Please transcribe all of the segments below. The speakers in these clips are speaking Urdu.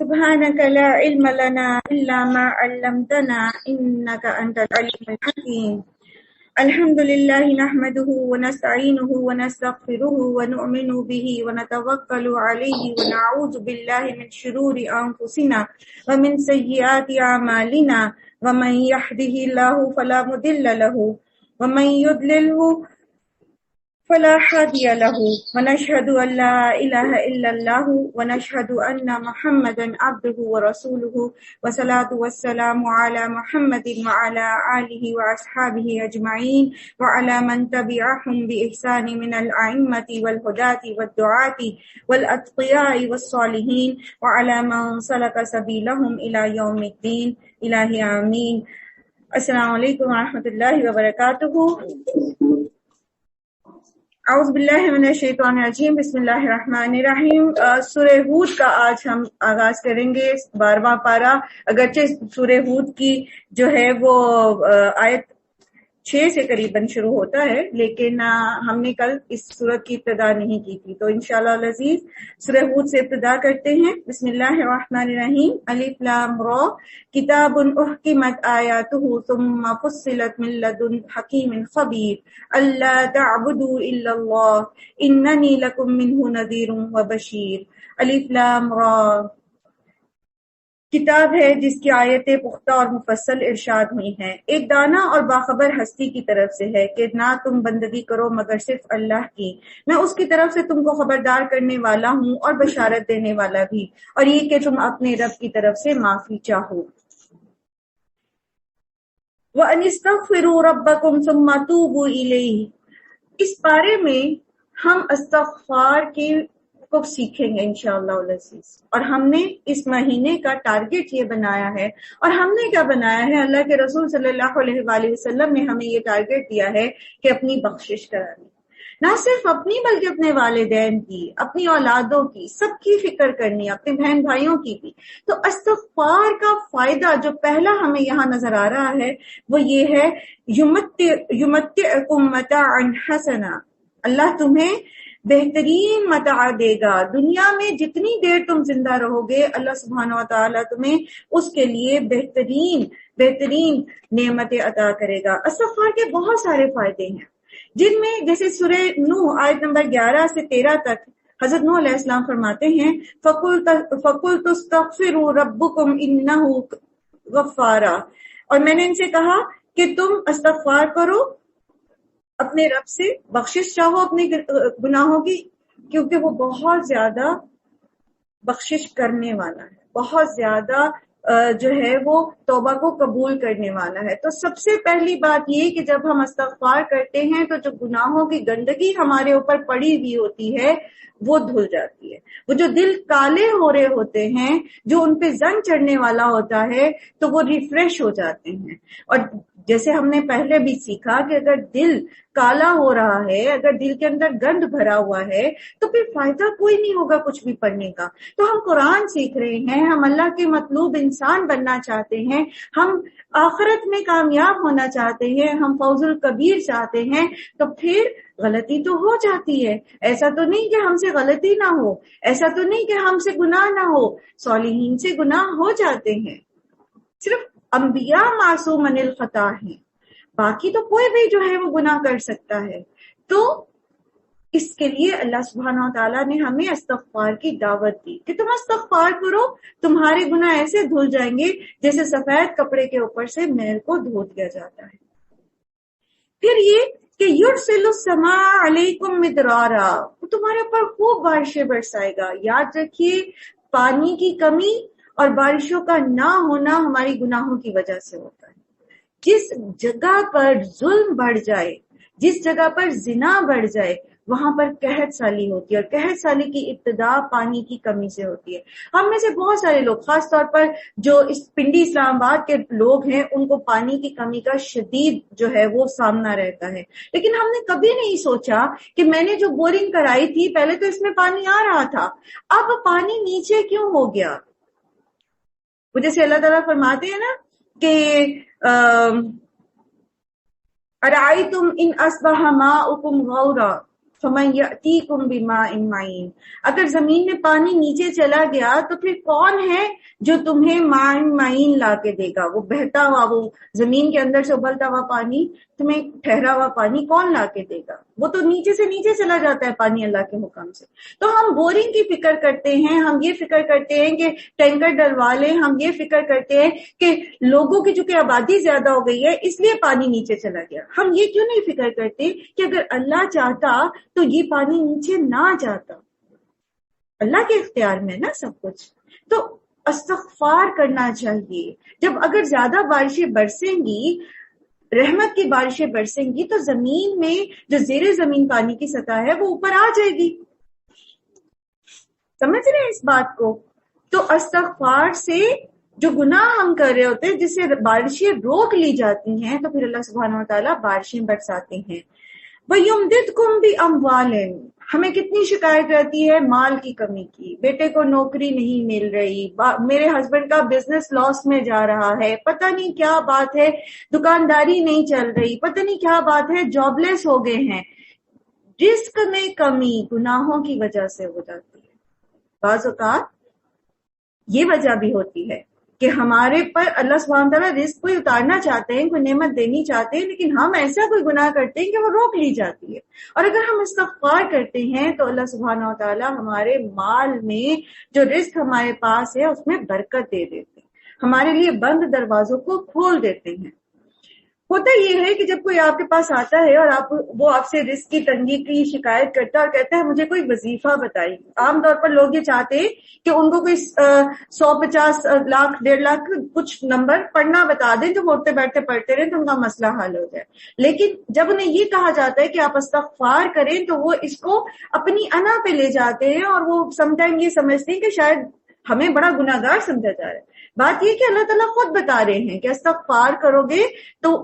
سبحانك لا علم لنا إلا ما علمتنا إنك أنت العليم الحكيم. الحمد لله نحمده ونستعينه ونستغفره ونؤمن به ونتوكل عليه ونعوذ بالله من شرور أنفسنا ومن سيئات أعمالنا ومن يهده الله فلا مضل له ومن يضلله فلا هادي له ونشهد أن لا إله إلا الله ونشهد أن محمدا عبده ورسوله والصلاة والسلام على محمد وعلى آله وأصحابه أجمعين وعلى من تبعهم بإحسان من الأئمة والهداة والدعاة والأتقياء والصالحين وعلى من سلك سبيلهم إلى يوم الدين. إلهي آمين. السلام علیکم ورحمۃ اللہ وبرکاتہ. اعوذ باللہ من الشیطان الرجیم. بسم اللہ الرحمن الرحیم. سورہ ہود کا آج ہم آغاز کریں گے. 12واں پارہ، اگرچہ سورہ ہود کی جو ہے وہ آیت 6 سے قریباً شروع ہوتا ہے، لیکن ہم نے کل اس سورت کی ابتدا نہیں کی تھی، تو انشاءاللہ العزیز سورہ ہود سے ابتدا کرتے ہیں. بسم اللہ الرحمن الرحیم. الف لام را کتاب احکمت آیاتہ ثم فصلت من لدن حکیم خبیر الا تعبدوا الا اللہ اننی لکم منہ نذیر وبشیر. الف لام را کتاب ہے جس کی آیتیں پختہ اور مفصل ارشاد ہوئی ہیں، ایک دانا اور باخبر ہستی کی طرف سے ہے کہ نہ تم بندگی کرو مگر صرف اللہ کی، میں اس کی طرف سے تم کو خبردار کرنے والا ہوں اور بشارت دینے والا بھی، اور یہ کہ تم اپنے رب کی طرف سے معافی چاہو. وَأَنِ اسْتَغْفِرُوا رَبَّكُمْ ثُمَّ تُوبُوا إِلَيْهِ. اس بارے میں ہم استغفار کی کو سیکھیں گے انشاءاللہ العزیز. اور ہم نے اس مہینے کا ٹارگٹ یہ بنایا ہے، اور ہم نے کیا بنایا ہے، اللہ کے رسول صلی اللہ علیہ وآلہ وسلم نے ہمیں یہ ٹارگٹ دیا ہے کہ اپنی بخشش کرانی، نہ صرف اپنی بلکہ اپنے والدین کی، اپنی اولادوں کی، سب کی فکر کرنی، اپنے بہن بھائیوں کی بھی. تو استغفار کا فائدہ جو پہلا ہمیں یہاں نظر آ رہا ہے وہ یہ ہے، یمتعکم متاعا حسنا، اللہ تمہیں بہترین متاع دے گا. دنیا میں جتنی دیر تم زندہ رہو گے اللہ سبحانہ و تعالیٰ تمہیں اس کے لیے بہترین نعمتیں عطا کرے گا. استغفار کے بہت سارے فائدے ہیں، جن میں جیسے سورہ نوح آیت نمبر 11 سے 13 تک حضرت نوح علیہ السلام فرماتے ہیں فَقُلْتُ اسْتَغْفِرُوا رَبُّكُمْ إِنَّهُ غَفَّارٌ، اور میں نے ان سے کہا کہ تم استغفار کرو اپنے رب سے، بخشش چاہو اپنے گناہوں کی، کیونکہ وہ بہت زیادہ بخشش کرنے والا ہے، بہت زیادہ جو ہے وہ توبہ کو قبول کرنے والا ہے. تو سب سے پہلی بات یہ کہ جب ہم استغفار کرتے ہیں تو جو گناہوں کی گندگی ہمارے اوپر پڑی ہوئی ہوتی ہے وہ دھل جاتی ہے. وہ جو دل کالے ہو رہے ہوتے ہیں، جو ان پہ زنگ چڑھنے والا ہوتا ہے، تو وہ ریفریش ہو جاتے ہیں. اور جیسے ہم نے پہلے بھی سیکھا کہ اگر دل کالا ہو رہا ہے، اگر دل کے اندر گند بھرا ہوا ہے تو پھر فائدہ کوئی نہیں ہوگا کچھ بھی پڑھنے کا. تو ہم قرآن سیکھ رہے ہیں، ہم اللہ کے مطلوب انسان بننا چاہتے ہیں، ہم آخرت میں کامیاب ہونا چاہتے ہیں، ہم فوز الکبیر چاہتے ہیں، تو پھر غلطی تو ہو جاتی ہے. ایسا تو نہیں کہ ہم سے غلطی نہ ہو، ایسا تو نہیں کہ ہم سے گناہ نہ ہو، صالحین سے گناہ ہو جاتے ہیں. صرف انبیاء معصوم عن الخطا ہیں، باقی تو کوئی بھی جو ہے وہ گناہ کر سکتا ہے. تو اس کے لیے اللہ سبحانہ و تعالیٰ نے ہمیں استغفار کی دعوت دی کہ تم استغفار کرو، تمہارے گناہ ایسے دھل جائیں گے جیسے سفید کپڑے کے اوپر سے میل کو دھو دیا جاتا ہے. پھر یہ کہ یرسل السماء علیکم مدرارا، وہ تمہارے اوپر خوب بارشیں برسائے گا. یاد رکھیے پانی کی کمی اور بارشوں کا نہ ہونا ہماری گناہوں کی وجہ سے ہوتا ہے. جس جگہ پر ظلم بڑھ جائے، جس جگہ پر زنا بڑھ جائے، وہاں پر قحط سالی ہوتی ہے، اور قحط سالی کی ابتدا پانی کی کمی سے ہوتی ہے. ہم میں سے بہت سارے لوگ، خاص طور پر جو اس پنڈی اسلام آباد کے لوگ ہیں، ان کو پانی کی کمی کا شدید جو ہے وہ سامنا رہتا ہے. لیکن ہم نے کبھی نہیں سوچا کہ میں نے جو بورنگ کرائی تھی پہلے تو اس میں پانی آ رہا تھا، اب پانی نیچے کیوں ہو گیا. وہ جیسے اللہ تعالیٰ فرماتے ہیں نا کہ ارأیتم ان اصبح ماؤکم غورا، فَمَن يَأْتِيكُم بِمَاءٍ مَّعِينٍ، اگر زمین میں پانی نیچے چلا گیا تو پھر کون ہے جو تمہیں ماء معین لا کے دے گا؟ وہ بہتا ہوا، وہ زمین کے اندر سے ابلتا ہوا پانی، تمہیں ٹھہرا ہوا پانی کون لا کے دے گا؟ وہ تو نیچے سے نیچے چلا جاتا ہے پانی اللہ کے حکم سے۔ تو ہم بورنگ کی فکر کرتے ہیں، ہم یہ فکر کرتے ہیں کہ ٹینکر ڈلوا لیں، ہم یہ فکر کرتے ہیں کہ لوگوں کی چونکہ آبادی زیادہ ہو گئی ہے اس لیے پانی نیچے چلا گیا۔ ہم یہ کیوں نہیں فکر کرتے کہ اگر اللہ چاہتا تو یہ پانی نیچے نہ جاتا؟ اللہ کے اختیار میں نا سب کچھ۔ تو استغفار کرنا چاہیے۔ جب اگر زیادہ بارشیں برسیں گی، رحمت کی بارشیں برسیں گی، تو زمین میں جو زیر زمین پانی کی سطح ہے وہ اوپر آ جائے گی۔ سمجھ رہے ہیں اس بات کو؟ تو استغفار سے جو گناہ ہم کر رہے ہوتے ہیں، جس سے بارشیں روک لی جاتی ہیں، تو پھر اللہ سبحانہ وتعالیٰ بارشیں برساتے ہیں۔ وَيُمْدِدْكُمْ بِأَمْوَالٍ، ہمیں کتنی شکایت رہتی ہے مال کی کمی کی، بیٹے کو نوکری نہیں مل رہی، میرے ہسبینڈ کا بزنس لاس میں جا رہا ہے، پتہ نہیں کیا بات ہے، دکانداری نہیں چل رہی، پتہ نہیں کیا بات ہے، جاب لیس ہو گئے ہیں۔ رزق میں کمی گناہوں کی وجہ سے ہو جاتی ہے۔ بعض اوقات یہ وجہ بھی ہوتی ہے کہ ہمارے پر اللہ سبحانہ تعالیٰ رزق کوئی اتارنا چاہتے ہیں، کوئی نعمت دینی چاہتے ہیں، لیکن ہم ایسا کوئی گناہ کرتے ہیں کہ وہ روک لی جاتی ہے۔ اور اگر ہم استغفار کرتے ہیں تو اللہ سبحانہ تعالیٰ ہمارے مال میں جو رزق ہمارے پاس ہے اس میں برکت دے دیتے ہیں، ہمارے لیے بند دروازوں کو کھول دیتے ہیں۔ ہوتا یہ ہے کہ جب کوئی آپ کے پاس آتا ہے اور وہ آپ سے رزق کی تنگی کی شکایت کرتا ہے اور کہتا ہے مجھے کوئی وظیفہ بتائیے، عام طور پر لوگ یہ چاہتے ہیں کہ ان کو کوئی 150 لاکھ 1.5 لاکھ کچھ نمبر پڑھنا بتا دیں جو وہ اٹھتے بیٹھتے پڑھتے رہیں تو ان کا مسئلہ حل ہو جائے۔ لیکن جب انہیں یہ کہا جاتا ہے کہ آپ استغفار کریں تو وہ اس کو اپنی انا پہ لے جاتے ہیں، اور وہ سم ٹائم یہ سمجھتے ہیں کہ شاید ہمیں بڑا گناہ گار سمجھا جا رہا ہے۔ بات یہ کہ اللہ تعالیٰ خود بتا رہے ہیں کہ استغفار کرو گے تو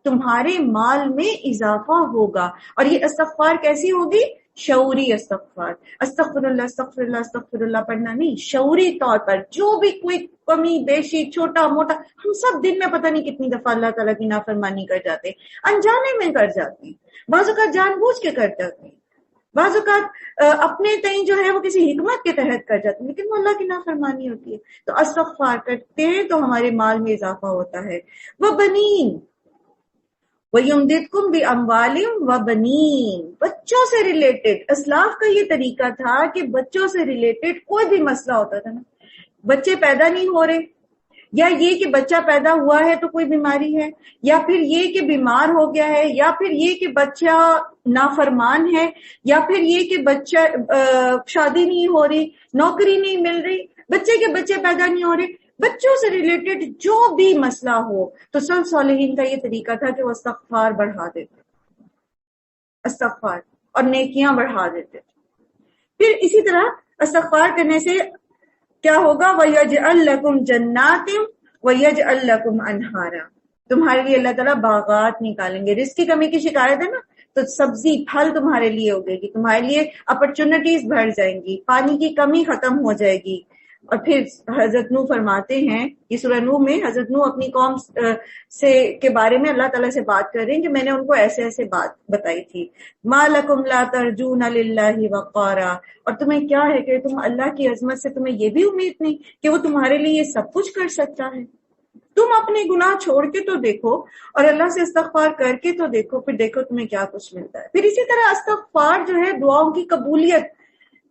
تمہارے مال میں اضافہ ہوگا۔ اور یہ استغفار کیسی ہوگی؟ شعوری استغفار، استغفر اللہ استغفر اللہ استغفر اللہ پڑھنا نہیں، شعوری طور پر جو بھی کوئی کمی بیشی چھوٹا موٹا، ہم سب دن میں پتہ نہیں کتنی دفعہ اللہ تعالیٰ کی نافرمانی کر جاتے ہیں، انجانے میں کر جاتے ہیں، بعض اوقات جان بوجھ کے کر جاتے ہیں، بعض اوقات اپنے تئیں جو ہے وہ کسی حکمت کے تحت کر جاتے ہیں، لیکن وہ اللہ کی نافرمانی ہوتی ہے۔ تو استغفار کرتے ہیں تو ہمارے مال میں اضافہ ہوتا ہے۔ وَبَنِينَ، وَيُمْدِدْكُمْ بِأَمْوَالٍ وَبَنِينَ، بچوں سے ریلیٹڈ اسلاف کا یہ طریقہ تھا کہ بچوں سے ریلیٹڈ کوئی بھی مسئلہ ہوتا تھا نا، بچے پیدا نہیں ہو رہے، یا یہ کہ بچہ پیدا ہوا ہے تو کوئی بیماری ہے، یا پھر یہ کہ بیمار ہو گیا ہے، یا پھر یہ کہ بچہ نافرمان ہے، یا پھر یہ کہ بچہ شادی نہیں ہو رہی، نوکری نہیں مل رہی، بچے کے بچے پیدا نہیں ہو رہے، بچوں سے ریلیٹڈ جو بھی مسئلہ ہو، تو سلف صالحین کا یہ طریقہ تھا کہ وہ استغفار بڑھا دیتے، استغفار اور نیکیاں بڑھا دیتے۔ پھر اسی طرح استغفار کرنے سے کیا ہوگا؟ وَيَجْعَلْ لَكُمْ جَنَّاتٍ وَيَجْعَلْ لَكُمْ أَنْهَارًا، تمہارے لیے اللہ تعالیٰ باغات نکالیں گے۔ رزق کی کمی کی شکایت ہے نا، تو سبزی پھل تمہارے لیے ہوگے گی، تمہارے لیے اپرچونٹیز بڑھ جائیں گی، پانی کی کمی ختم ہو جائے گی۔ اور پھر حضرت نوح فرماتے ہیں، یہ سورہ نوح میں حضرت نوح اپنی قوم سے کے بارے میں اللہ تعالیٰ سے بات کر رہے ہیں کہ میں نے ان کو ایسے ایسے بات بتائی تھی۔ مَا لَكُمْ لَا تَرْجُونَ لِلَّهِ وَقَارًا، اور تمہیں کیا ہے کہ تم اللہ کی عظمت سے تمہیں یہ بھی امید نہیں کہ وہ تمہارے لیے یہ سب کچھ کر سکتا ہے۔ تم اپنے گناہ چھوڑ کے تو دیکھو اور اللہ سے استغفار کر کے تو دیکھو، پھر دیکھو تمہیں کیا کچھ ملتا ہے۔ پھر اسی طرح استغفار جو ہے دعاؤں کی قبولیت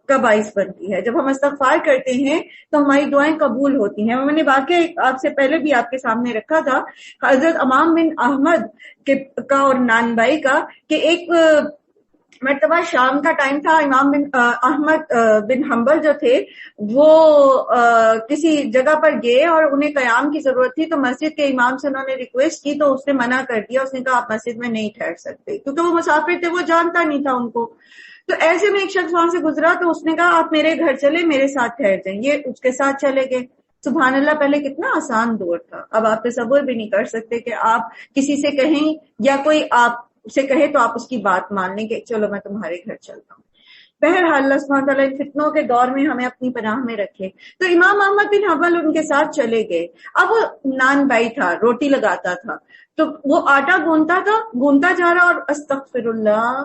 کا باعث بنتی ہے۔ جب ہم استغفار کرتے ہیں تو ہماری دعائیں قبول ہوتی ہیں۔ میں نے واقعہ آپ سے پہلے بھی آپ کے سامنے رکھا تھا، حضرت امام بن احمد کا اور نان بھائی کا، کہ ایک مرتبہ شام کا ٹائم تھا، امام بن احمد بن حنبل جو تھے وہ کسی جگہ پر گئے اور انہیں قیام کی ضرورت تھی، تو مسجد کے امام سے انہوں نے ریکویسٹ کی تو اس نے منع کر دیا، اس نے کہا آپ مسجد میں نہیں ٹھہر سکتے، کیونکہ وہ مسافر تھے، وہ جانتا نہیں تھا ان کو۔ تو ایسے میں ایک شخص وہاں سے گزرا تو اس نے کہا آپ میرے گھر چلے، میرے ساتھ ٹھہر جائیں، یہ اس کے ساتھ چلے گئے۔ سبحان اللہ، پہلے کتنا آسان دور تھا، اب آپ تصور بھی نہیں کر سکتے کہ آپ کسی سے کہیں یا کوئی آپ سے کہے تو آپ اس کی بات مان لیں کہ چلو میں تمہارے گھر چلتا ہوں۔ بہرحال اللہ سبحانہ تعالیٰ ان فتنوں کے دور میں ہمیں اپنی پناہ میں رکھے۔ تو امام احمد بن حنبل ان کے ساتھ چلے گئے۔ اب وہ نان بھائی تھا، روٹی لگاتا تھا، تو وہ آٹا گونتا جا رہا اور استغفر اللہ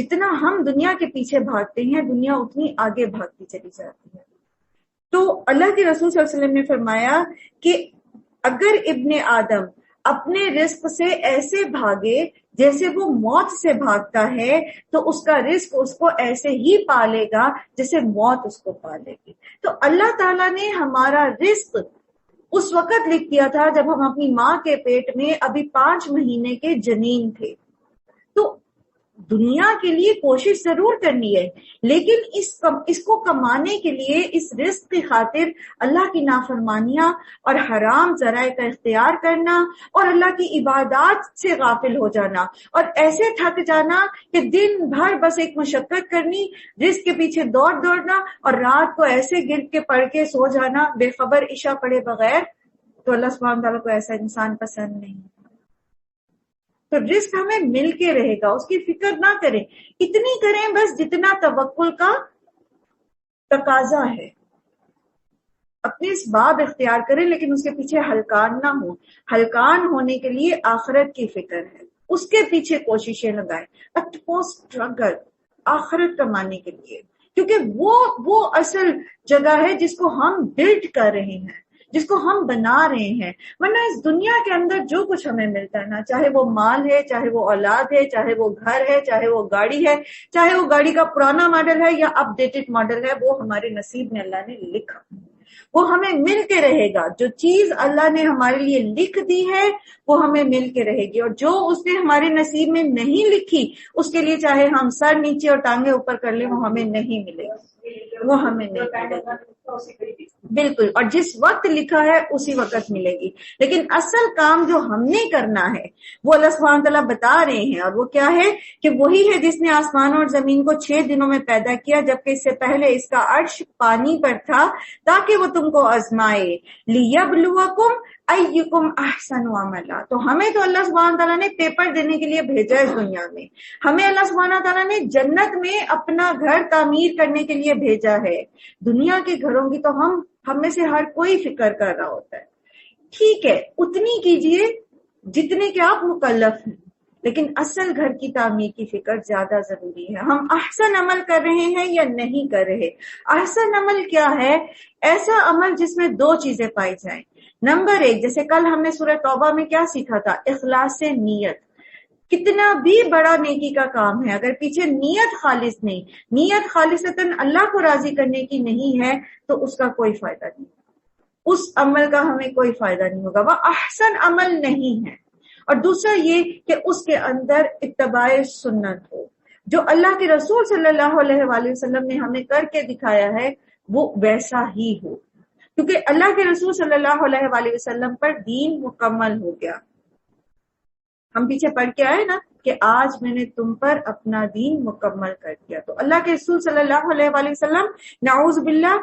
جتنا ہم دنیا کے پیچھے بھاگتے ہیں دنیا اتنی آگے بھاگتی چلی جاتی ہے۔ تو اللہ کے رسول صلی اللہ علیہ وسلم نے فرمایا کہ اگر ابن آدم اپنے رزق سے ایسے بھاگے جیسے وہ موت سے بھاگتا ہے تو اس کا رزق اس کو ایسے ہی پالے گا جیسے موت اس کو پالے گی۔ تو اللہ تعالیٰ نے ہمارا رزق اس وقت لکھ دیا تھا جب ہم اپنی ماں کے پیٹ میں ابھی 5 مہینے کے جنین تھے۔ تو دنیا کے لیے کوشش ضرور کرنی ہے، لیکن اس کو کمانے کے لیے اس رزق کی خاطر اللہ کی نافرمانیاں اور حرام ذرائع کا اختیار کرنا اور اللہ کی عبادات سے غافل ہو جانا اور ایسے تھک جانا کہ دن بھر بس ایک مشقت کرنی، رزق کے پیچھے دوڑنا اور رات کو ایسے گر کے پڑھ کے سو جانا بے خبر عشاء پڑھے بغیر، تو اللہ سبحانہ تعالیٰ کو ایسا انسان پسند نہیں۔ تو رزق ہمیں مل کے رہے گا، اس کی فکر نہ کریں، اتنی کریں بس جتنا توکل کا تقاضا ہے۔ اپنے اسباب اختیار کریں لیکن اس کے پیچھے ہلکان نہ ہو۔ ہلکان ہونے کے لیے آخرت کی فکر ہے، اس کے پیچھے کوششیں لگائیں، اسٹرگل آخرت کمانے کے لیے، کیونکہ وہ اصل جگہ ہے جس کو ہم بلڈ کر رہے ہیں، جس کو ہم بنا رہے ہیں۔ ورنہ اس دنیا کے اندر جو کچھ ہمیں ملتا ہے نا، چاہے وہ مال ہے، چاہے وہ اولاد ہے، چاہے وہ گھر ہے، چاہے وہ گاڑی ہے، چاہے وہ گاڑی کا پرانا ماڈل ہے یا اپ ڈیٹڈ ماڈل ہے، وہ ہمارے نصیب میں اللہ نے لکھا، وہ ہمیں مل کے رہے گا۔ جو چیز اللہ نے ہمارے لیے لکھ دی ہے وہ ہمیں مل کے رہے گی، اور جو اس نے ہمارے نصیب میں نہیں لکھی اس کے لیے چاہے ہم سر نیچے اور ٹانگیں اوپر کر لیں وہ ہمیں نہیں ملے گی، وہ ہمیں نہیں ملے گی بالکل، اور جس وقت لکھا ہے اسی وقت ملے گی۔ لیکن اصل کام جو ہم نے کرنا ہے وہ اللہ سبحانہ تعالیٰ بتا رہے ہیں، اور وہ کیا ہے کہ وہی ہے جس نے آسمان اور زمین کو 6 دنوں میں پیدا کیا، جبکہ اس سے پہلے اس کا عرش پانی پر تھا تاکہ وہ تم کو آزمائے، لیبلوکم ایکم احسن عملا۔ تو ہمیں تو اللہ سبحانہ تعالیٰ نے پیپر دینے کے لیے بھیجا ہے اس دنیا میں، ہمیں اللہ سبحانہ تعالیٰ نے جنت میں اپنا گھر تعمیر کرنے کے لیے بھیجا ہے۔ دنیا کے گھروں کی تو ہم میں سے ہر کوئی فکر کر رہا ہوتا ہے، ٹھیک ہے اتنی کیجئے جتنے کے آپ مکلف ہیں، لیکن اصل گھر کی تعمیر کی فکر زیادہ ضروری ہے۔ ہم احسن عمل کر رہے ہیں یا نہیں کر رہے؟ احسن عمل کیا ہے؟ ایسا عمل جس میں 2 چیزیں پائی جائیں۔ نمبر 1، جیسے کل ہم نے سورہ توبہ میں کیا سیکھا تھا؟ اخلاص سے نیت۔ کتنا بھی بڑا نیکی کا کام ہے، اگر پیچھے نیت خالص نہیں، نیت خالصتاً اللہ کو راضی کرنے کی نہیں ہے تو اس کا کوئی فائدہ نہیں، اس عمل کا ہمیں کوئی فائدہ نہیں ہوگا، وہ احسن عمل نہیں ہے۔ اور دوسرا یہ کہ اس کے اندر اتباع سنت ہو، جو اللہ کے رسول صلی اللہ علیہ وآلہ وسلم نے ہمیں کر کے دکھایا ہے وہ ویسا ہی ہو، کیونکہ اللہ کے رسول صلی اللہ علیہ وآلہ وسلم پر دین مکمل ہو گیا۔ ہم پیچھے پڑھ کے آئے نا کہ آج میں نے تم پر اپنا دین مکمل کر دیا۔ تو اللہ کے رسول صلی اللہ علیہ وآلہ وسلم نعوذ باللہ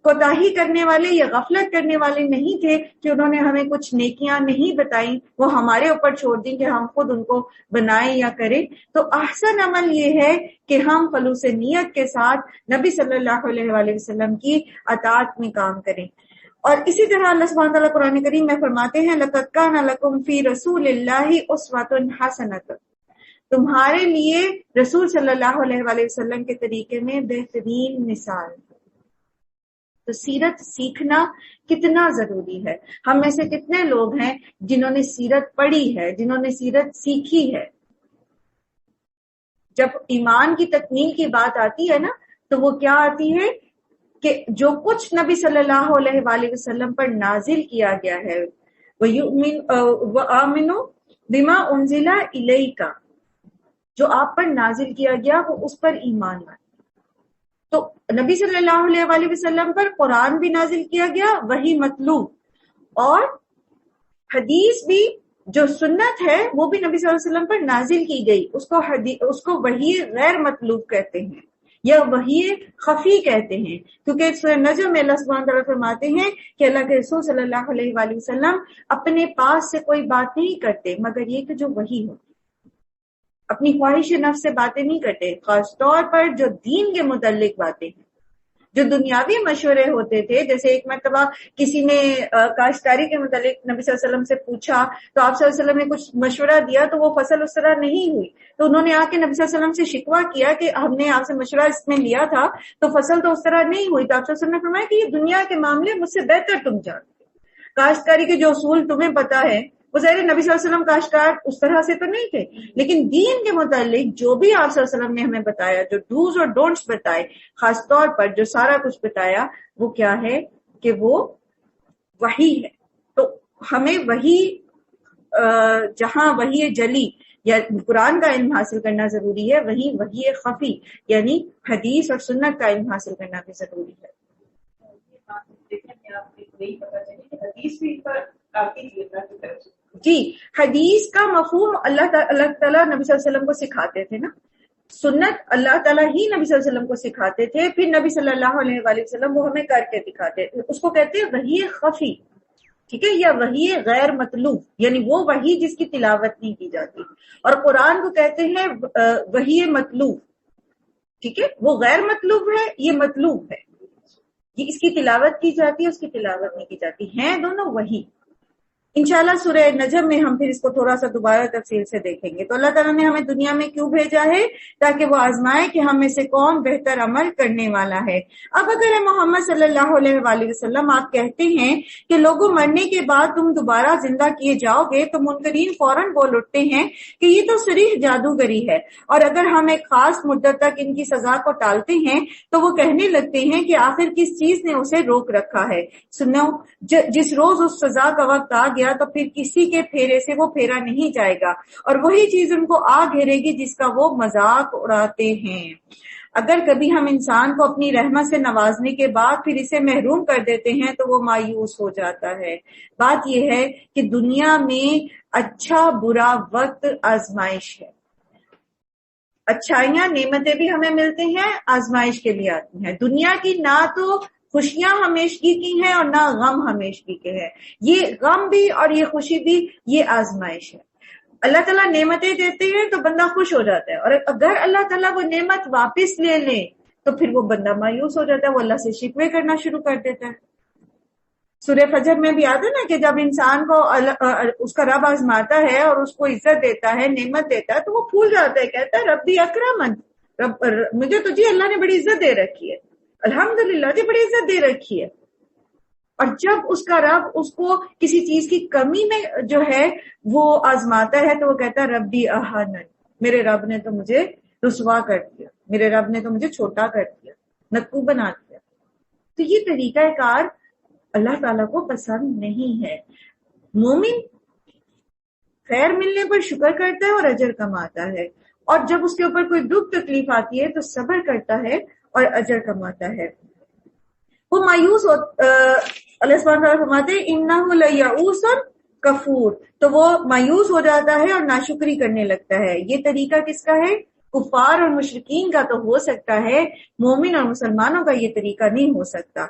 کوتاہی کرنے والے یا غفلت کرنے والے نہیں تھے کہ انہوں نے ہمیں کچھ نیکیاں نہیں بتائیں، وہ ہمارے اوپر چھوڑ دیں کہ ہم خود ان کو بنائیں یا کریں۔ تو احسن عمل یہ ہے کہ ہم خلوص نیت کے ساتھ نبی صلی اللہ علیہ وآلہ وسلم کی اطاعت میں کام کریں۔ اور اسی طرح اللہ سبحانہ تعالیٰ قرآن کریم میں فرماتے ہیں لَقَدْ كَانَ لَكُمْ فِي رَسُولِ اللَّهِ أُسْوَةٌ حَسَنَةٌ، تمہارے لیے رسول صلی اللہ علیہ وآلہ وسلم کے طریقے میں بہترین مثال۔ تو سیرت سیکھنا کتنا ضروری ہے۔ ہم میں سے کتنے لوگ ہیں جنہوں نے سیرت پڑھی ہے، جنہوں نے سیرت سیکھی ہے؟ جب ایمان کی تکمیل کی بات آتی ہے نا تو وہ کیا آتی ہے کہ جو کچھ نبی صلی اللہ علیہ وآلہ وسلم پر نازل کیا گیا ہے، وَآمِنُوا بِمَا أُنزِلَ إِلَيْكَ، جو آپ پر نازل کیا گیا وہ اس پر ایمان لائے۔ تو نبی صلی اللہ علیہ وآلہ وسلم پر قرآن بھی نازل کیا گیا، وہی مطلوب، اور حدیث بھی جو سنت ہے وہ بھی نبی صلی اللہ علیہ وسلم پر نازل کی گئی، اس کو وحی غیر مطلوب کہتے ہیں یا وحی خفی کہتے ہیں، کیونکہ سورہ نجم میں اللہ سبحانہ تعالیٰ فرماتے ہیں کہ اللہ کے رسول صلی اللہ علیہ وآلہ وسلم اپنے پاس سے کوئی بات نہیں کرتے مگر یہ کہ جو وحی ہو، اپنی خواہش نفس سے باتیں نہیں کرتے، خاص طور پر جو دین کے متعلق باتیں ہیں۔ جو دنیاوی مشورے ہوتے تھے، جیسے ایک مرتبہ کسی نے کاشتکاری کے متعلق نبی صلی اللہ علیہ وسلم سے پوچھا تو آپ صلی اللہ علیہ وسلم نے کچھ مشورہ دیا تو وہ فصل اس طرح نہیں ہوئی، تو انہوں نے آ کے نبی صلی اللہ علیہ وسلم سے شکوہ کیا کہ ہم نے آپ سے مشورہ اس میں لیا تھا تو فصل تو اس طرح نہیں ہوئی، تو آپ صلی اللہ علیہ وسلم نے فرمایا کہ یہ دنیا کے معاملے مجھ سے بہتر تم جانتے، کاشتکاری کے جو اصول تمہیں پتا ہے وہ ظاہر نبی صلی اللہ علیہ وسلم کاشتکار اس طرح سے تو نہیں تھے، لیکن دین کے متعلق جو بھی آپ صلی اللہ علیہ وسلم نے ہمیں بتایا، جو ڈوز اور ڈونٹس بتائے، خاص طور پر جو سارا کچھ بتایا، وہ کیا ہے کہ وہ وحی ہے۔ تو ہمیں وحی جہاں وحی جلی یا قرآن کا علم حاصل کرنا ضروری ہے، وہی وحی خفی یعنی حدیث اور سنت کا علم حاصل کرنا بھی ضروری ہے۔ جی، حدیث کا مفہوم اللہ تعالیٰ نبی صلی اللہ علیہ وسلم کو سکھاتے تھے نا، سنت اللہ تعالیٰ ہی نبی صلی اللہ علیہ وسلم کو سکھاتے تھے، پھر نبی صلی اللہ علیہ وآلہ وسلم وہ ہمیں کر کے دکھاتے تھے، اس کو کہتے ہیں وحی خفی، ٹھیک ہے، یا وحی غیر مطلوب یعنی وہ وحی جس کی تلاوت نہیں کی جاتی، اور قرآن کو کہتے ہیں وحی مطلوب، ٹھیک ہے، وہ غیر مطلوب ہے، یہ مطلوب ہے، یہ اس کی تلاوت کی جاتی ہے، اس کی تلاوت نہیں کی جاتی، ہیں دونوں وحی۔ انشاءاللہ سورہ نجم میں ہم پھر اس کو تھوڑا سا دوبارہ تفصیل سے دیکھیں گے۔ تو اللہ تعالیٰ نے ہمیں دنیا میں کیوں بھیجا ہے؟ تاکہ وہ آزمائے کہ ہم میں سے کون بہتر عمل کرنے والا ہے۔ اب اگر محمد صلی اللہ علیہ وآلہ وسلم آپ کہتے ہیں کہ لوگوں مرنے کے بعد تم دوبارہ زندہ کیے جاؤ گے، تو منکرین فوراً بول اٹھتے ہیں کہ یہ تو صریح جادوگری ہے، اور اگر ہم ایک خاص مدت تک ان کی سزا کو ٹالتے ہیں تو وہ کہنے لگتے ہیں کہ آخر کس چیز نے اسے روک رکھا ہے۔ سنو، جس روز اس سزا کا وقت آ گیا تو پھر کسی کے پھیرے سے وہ پھیرا نہیں جائے گا، اور وہی چیز ان کو آ گھیرے گی جس کا وہ مذاق اڑاتے ہیں۔ اگر کبھی ہم انسان کو اپنی رحمت سے نوازنے کے بعد پھر اسے محروم کر دیتے ہیں تو وہ مایوس ہو جاتا ہے۔ بات یہ ہے کہ دنیا میں اچھا برا وقت آزمائش ہے، اچھائیاں نعمتیں بھی ہمیں ملتے ہیں، آزمائش کے لیے آتی ہیں۔ دنیا کی نہ تو خوشیاں ہمیشگی کی ہیں اور نہ غم ہمیشگی کے ہیں، یہ غم بھی اور یہ خوشی بھی یہ آزمائش ہے۔ اللہ تعالیٰ نعمتیں دیتے ہیں تو بندہ خوش ہو جاتا ہے، اور اگر اللہ تعالیٰ وہ نعمت واپس لے لے تو پھر وہ بندہ مایوس ہو جاتا ہے، وہ اللہ سے شکوے کرنا شروع کر دیتا ہے۔ سورہ فجر میں بھی آتا ہے نا کہ جب انسان کو اس کا رب آزماتا ہے اور اس کو عزت دیتا ہے، نعمت دیتا ہے، تو وہ پھول جاتا ہے، کہتا ہے ربی اکرمن، مجھے تو جی اللہ نے بڑی عزت دے رکھی ہے، الحمدللہ جی بڑی عزت دے رکھی ہے۔ اور جب اس کا رب اس کو کسی چیز کی کمی میں جو ہے وہ آزماتا ہے تو وہ کہتا ہے ربی اہانن، میرے رب نے تو مجھے رسوا کر دیا، میرے رب نے تو مجھے چھوٹا کر دیا، نکو بنا دیا۔ تو یہ طریقہ کار اللہ تعالیٰ کو پسند نہیں ہے۔ مومن خیر ملنے پر شکر کرتا ہے اور اجر کماتا ہے، اور جب اس کے اوپر کوئی دکھ تکلیف آتی ہے تو صبر کرتا ہے اور اجر کماتا ہے۔ وہ مایوس اللہ سبحانہ وتعالیٰ فرماتے ہیں انہ لیئوس کفور، تو وہ مایوس ہو جاتا ہے اور ناشکری کرنے لگتا ہے۔ یہ طریقہ کس کا ہے؟ کفار اور مشرکین کا تو ہو سکتا ہے، مومن اور مسلمانوں کا یہ طریقہ نہیں ہو سکتا۔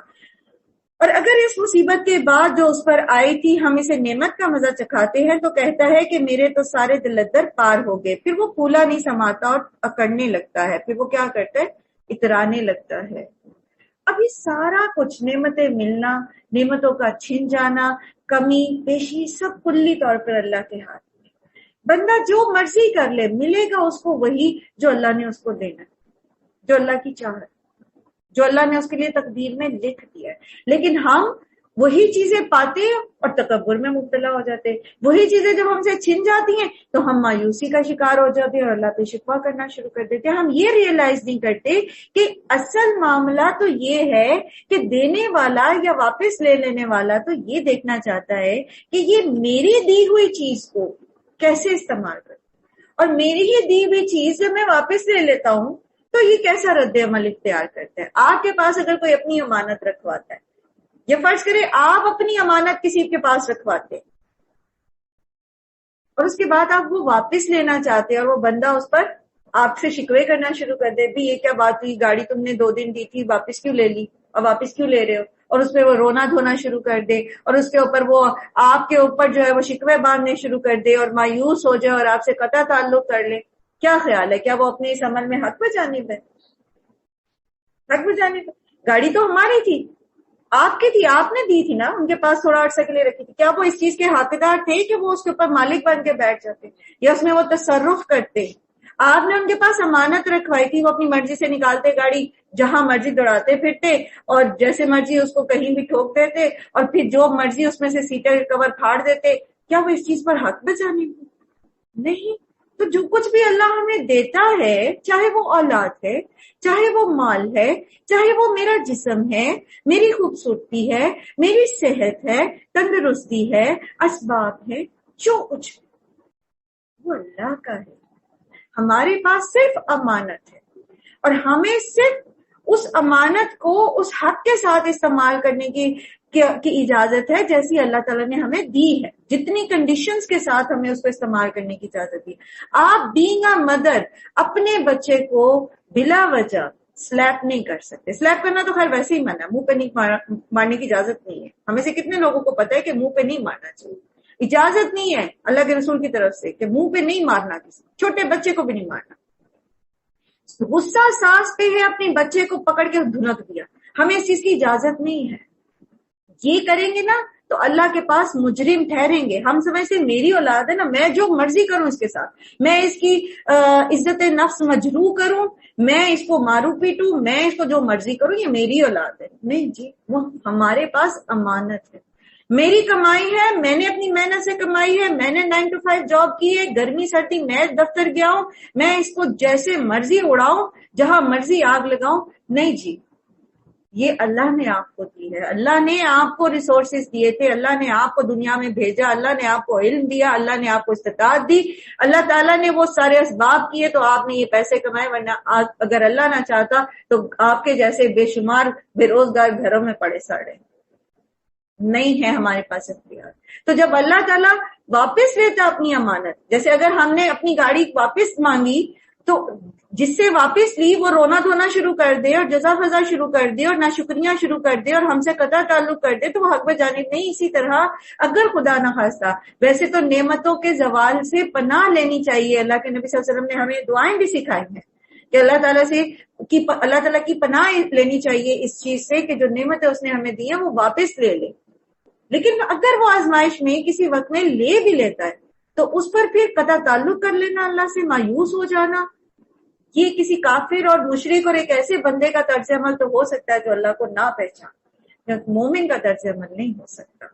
اور اگر اس مصیبت کے بعد جو اس پر آئی تھی ہم اسے نعمت کا مزہ چکھاتے ہیں تو کہتا ہے کہ میرے تو سارے دلدر پار ہو گئے، پھر وہ پھولا نہیں سماتا اور اکڑنے لگتا ہے، پھر وہ کیا کرتا ہے؟ اترانے لگتا ہے۔ اب یہ سارا کچھ نعمتیں ملنا، نعمتوں کا چھن جانا، کمی بیشی، سب کلی طور پر اللہ کے ہاتھ میں۔ بندہ جو مرضی کر لے، ملے گا اس کو وہی جو اللہ نے اس کو دینا ہے، جو اللہ کی چاہت، جو اللہ نے اس کے لیے تقدیر میں لکھ دیا ہے۔ لیکن ہم وہی چیزیں پاتے ہیں اور تکبر میں مبتلا ہو جاتے ہیں، وہی چیزیں جب ہم سے چھن جاتی ہیں تو ہم مایوسی کا شکار ہو جاتے ہیں اور اللہ پہ شکوہ کرنا شروع کر دیتے ہیں۔ ہم یہ ریئلائز نہیں کرتے کہ اصل معاملہ تو یہ ہے کہ دینے والا یا واپس لے لینے والا تو یہ دیکھنا چاہتا ہے کہ یہ میری دی ہوئی چیز کو کیسے استعمال کروں، اور میری یہ دی ہوئی چیز جب میں واپس لے لیتا ہوں تو یہ کیسا رد عمل اختیار کرتا ہے۔ آپ کے پاس اگر کوئی اپنی امانت رکھواتا ہے، یہ فرض کرے آپ اپنی امانت کسی کے پاس رکھواتے ہیں اور اس کے بعد آپ وہ واپس لینا چاہتے ہیں، اور وہ بندہ اس پر آپ سے شکوے کرنا شروع کر دے، بھی یہ کیا بات ہوئی، گاڑی تم نے 2 دن دی تھی، واپس کیوں لے لی، اور واپس کیوں لے رہے ہو، اور اس پہ وہ رونا دھونا شروع کر دے، اور اس کے اوپر وہ آپ کے اوپر جو ہے وہ شکوے باندھنے شروع کر دے اور مایوس ہو جائے اور آپ سے قطع تعلق کر لے، کیا خیال ہے؟ کیا وہ اپنے اس عمل میں حق بجانے پہ گاڑی تو ہماری تھی، آپ کی تھی، آپ نے دی تھی نا، ان کے پاس تھوڑا عرصے کے لیے رکھی تھی. کیا وہ اس چیز کے حقدار تھے کہ وہ اس کے اوپر مالک بن کے بیٹھ جاتے یا اس میں وہ تصرف کرتے؟ آپ نے ان کے پاس امانت رکھوائی تھی، وہ اپنی مرضی سے نکالتے گاڑی، جہاں مرضی دوڑاتے پھرتے اور جیسے مرضی اس کو کہیں بھی ٹھوک دیتے اور پھر جو مرضی اس میں سے سیٹیں کور پھاڑ دیتے. کیا وہ اس چیز پر حق بچانے کو؟ نہیں. تو جو کچھ بھی اللہ ہمیں دیتا ہے، چاہے وہ اولاد ہے، چاہے وہ مال ہے، چاہے وہ میرا جسم ہے، میری خوبصورتی ہے، میری صحت ہے، تندرستی ہے، اسباب ہے، جو کچھ وہ اللہ کا ہے. ہمارے پاس صرف امانت ہے اور ہمیں صرف اس امانت کو اس حق کے ساتھ استعمال کرنے کی اجازت ہے جیسی اللہ تعالیٰ نے ہمیں دی ہے، جتنی کنڈیشنز کے ساتھ ہمیں اس کو استعمال کرنے کی اجازت دی. آپ بینگ اے مدر اپنے بچے کو بلا وجہ سلیپ نہیں کر سکتے. سلیپ کرنا تو خیر ویسے ہی منع ہے، منہ پہ نہیں مارنے کی اجازت نہیں ہے. ہمیں سے کتنے لوگوں کو پتا ہے کہ منہ پہ نہیں مارنا چاہیے، اجازت نہیں ہے اللہ کے رسول کی طرف سے کہ منہ پہ نہیں مارنا، کسی چھوٹے بچے کو بھی نہیں مارنا. غصہ ساس پہ ہے، اپنے بچے کو پکڑ کے دھنک دیا، ہمیں اس چیز کی اجازت نہیں ہے. یہ کریں گے نا تو اللہ کے پاس مجرم ٹھہریں گے. ہم سمجھتے میری اولاد ہے نا، میں جو مرضی کروں اس کے ساتھ، میں اس کی عزت نفس مجروح کروں، میں اس کو ماروں پیٹوں، میں اس کو جو مرضی کروں، یہ میری اولاد ہے. نہیں جی، وہ ہمارے پاس امانت ہے، میری کمائی ہے، میں نے اپنی محنت سے کمائی ہے، میں نے 9 to 5 جاب کی ہے، گرمی سردی میں دفتر گیا ہوں، میں اس کو جیسے مرضی اڑاؤں، جہاں مرضی آگ لگاؤں. نہیں جی، یہ اللہ نے آپ کو دی ہے، اللہ نے آپ کو ریسورسز دیے تھے، اللہ نے آپ کو دنیا میں بھیجا، اللہ نے آپ کو علم دیا، اللہ نے آپ کو استطاعت دی، اللہ تعالیٰ نے وہ سارے اسباب کیے تو آپ نے یہ پیسے کمائے. ورنہ اگر اللہ نہ چاہتا تو آپ کے جیسے بے شمار بے روزگار گھروں میں پڑے سڑے. نہیں ہے ہمارے پاس اختیار. تو جب اللہ تعالیٰ واپس لیتا اپنی امانت، جیسے اگر ہم نے اپنی گاڑی واپس مانگی تو جس سے واپس لی وہ رونا دھونا شروع کر دے اور جزا فضا شروع کر دے اور ناشکریاں شروع کر دے اور ہم سے قطع تعلق کر دے تو وہ حق بجانب نہیں. اسی طرح اگر خدا نہ خواستہ، ویسے تو نعمتوں کے زوال سے پناہ لینی چاہیے. اللہ کے نبی صلی اللہ علیہ وسلم نے ہمیں دعائیں بھی سکھائی ہیں کہ اللہ تعالیٰ کی پناہ لینی چاہیے اس چیز سے کہ جو نعمتیں اس نے ہمیں دی ہیں وہ واپس لے لے. لیکن اگر وہ آزمائش میں کسی وقت میں لے بھی لیتا ہے تو اس پر پھر قطع تعلق کر لینا، اللہ سے مایوس ہو جانا، یہ کسی کافر اور مشرک اور ایک ایسے بندے کا طرز عمل تو ہو سکتا ہے جو اللہ کو نہ پہچان، مومن کا طرز عمل نہیں ہو سکتا.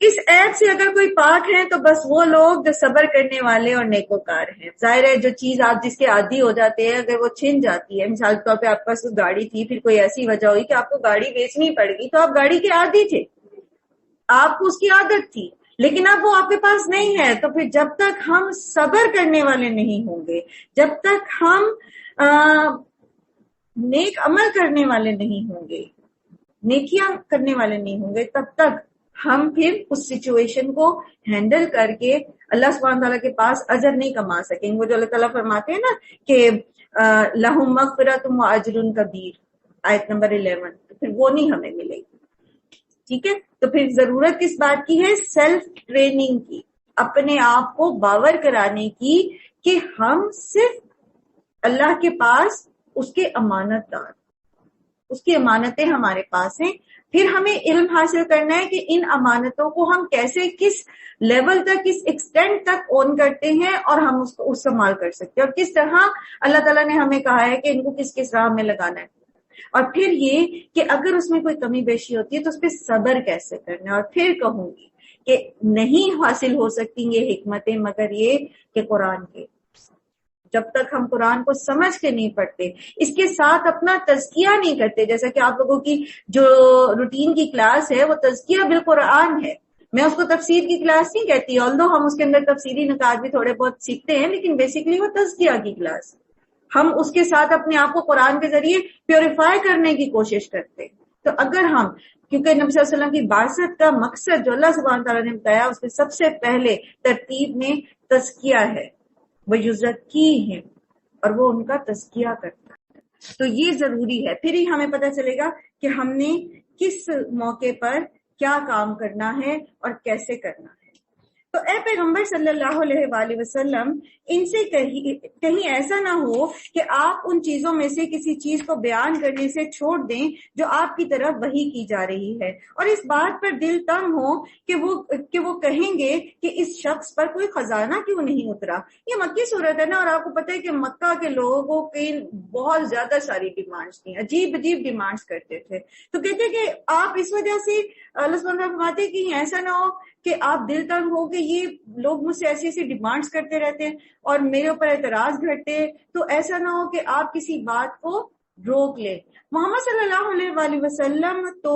اس عیب سے اگر کوئی پاک ہے تو بس وہ لوگ جو صبر کرنے والے اور نیکوکار ہیں. ظاہر ہے جو چیز آپ جس کے عادی ہو جاتے ہیں اگر وہ چھن جاتی ہے، مثال کے طور پہ آپ کے پاس گاڑی تھی، پھر کوئی ایسی وجہ ہوئی کہ آپ کو گاڑی بیچنی پڑ گئی، تو آپ گاڑی کے عادی تھے، آپ کو اس کی عادت تھی، لیکن اب وہ آپ کے پاس نہیں ہے. تو پھر جب تک ہم صبر کرنے والے نہیں ہوں گے، جب تک ہم نیک عمل کرنے والے نہیں ہوں گے، نیکیاں کرنے والے نہیں ہوں گے، تب تک ہم پھر اس سچویشن کو ہینڈل کر کے اللہ سبحانہ تعالیٰ کے پاس اجر نہیں کما سکیں گے. وہ جو اللہ تعالیٰ فرماتے ہیں نا کہ لہم مغفرۃ و اجر کبیر، آیت نمبر 11، تو پھر وہ نہیں ہمیں ملے گی. ٹھیک ہے، تو پھر ضرورت کس بات کی ہے؟ سیلف ٹریننگ کی، اپنے آپ کو باور کرانے کی کہ ہم صرف اللہ کے پاس اس کے امانت دار، اس کی امانتیں ہمارے پاس ہیں. پھر ہمیں علم حاصل کرنا ہے کہ ان امانتوں کو ہم کیسے، کس لیول تک، کس ایکسٹینٹ تک اون کرتے ہیں اور ہم اس کو استعمال کر سکتے ہیں، اور کس طرح اللہ تعالیٰ نے ہمیں کہا ہے کہ ان کو کس کس راہ میں لگانا ہے. اور پھر یہ کہ اگر اس میں کوئی کمی بیشی ہوتی ہے تو اس پہ صبر کیسے کرنا ہے. اور پھر کہوں گی کہ نہیں حاصل ہو سکتی یہ حکمتیں مگر یہ کہ قرآن کے، جب تک ہم قرآن کو سمجھ کے نہیں پڑھتے، اس کے ساتھ اپنا تزکیہ نہیں کرتے. جیسا کہ آپ لوگوں کی جو روٹین کی کلاس ہے وہ تزکیہ بالقرآن ہے، میں اس کو تفسیر کی کلاس نہیں کہتی، although ہم اس کے اندر تفسیری نکات بھی تھوڑے بہت سیکھتے ہیں، لیکن بیسیکلی وہ تزکیہ کی کلاس. ہم اس کے ساتھ اپنے آپ کو قرآن کے ذریعے پیوریفائی کرنے کی کوشش کرتے ہیں. تو اگر ہم، کیونکہ نبی صلی اللہ علیہ وسلم کی بعثت کا مقصد جو اللہ سبحانہ تعالیٰ نے بتایا اس میں سب سے پہلے ترتیب میں تزکیہ ہے، وہ یزکی ہیں اور وہ ان کا تزکیہ کرتا ہے. تو یہ ضروری ہے، پھر ہی ہمیں پتہ چلے گا کہ ہم نے کس موقع پر کیا کام کرنا ہے اور کیسے کرنا ہے. تو اے پیغمبر صلی اللہ علیہ وآلہ وسلم ان سے کہیں ایسا نہ ہو کہ آپ ان چیزوں میں سے کسی چیز کو بیان کرنے سے چھوڑ دیں جو آپ کی طرف وحی کی جا رہی ہے، اور اس بات پر دل تنگ ہو کہ وہ کہیں گے کہ اس شخص پر کوئی خزانہ کیوں نہیں اترا۔ یہ مکی صورت ہے نا، اور آپ کو پتہ ہے کہ مکہ کے لوگوں کی بہت زیادہ ساری ڈیمانڈز تھیں، عجیب عجیب ڈیمانڈز کرتے تھے، تو کہتے کہ آپ اس وجہ سے اللہ سبحانہ وتعالیٰ فرماتے کہ ایسا نہ ہو کہ آپ دل تنگ ہو کہ یہ لوگ مجھ سے ایسی ایسی ڈیمانڈز کرتے رہتے ہیں اور میرے اوپر اعتراض گھٹتے، تو ایسا نہ ہو کہ آپ کسی بات کو روک لیں۔ محمد صلی اللہ علیہ وآلہ وسلم تو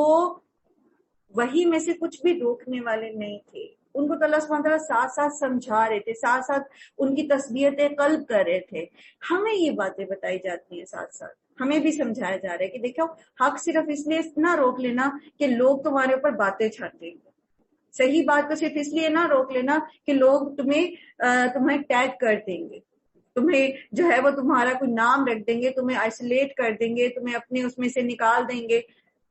وحی میں سے کچھ بھی روکنے والے نہیں تھے، ان کو تو اللہ سبحانہ وتعالیٰ ساتھ ساتھ سمجھا رہے تھے، ساتھ ساتھ ان کی تسبیت قلب کر رہے تھے۔ ہمیں یہ باتیں بتائی جاتی ہیں، ساتھ ساتھ ہمیں بھی سمجھایا جا رہا ہے کہ دیکھو حق صرف اس لیے نہ روک لینا کہ لوگ تمہارے اوپر باتیں چھاٹیں، صحیح بات کو صرف اس لیے نہ روک لینا کہ لوگ تمہیں ٹیگ کر دیں گے، تمہیں جو ہے وہ تمہارا کوئی نام رکھ دیں گے، تمہیں آئسولیٹ کر دیں گے، تمہیں اپنے اس میں سے نکال دیں گے،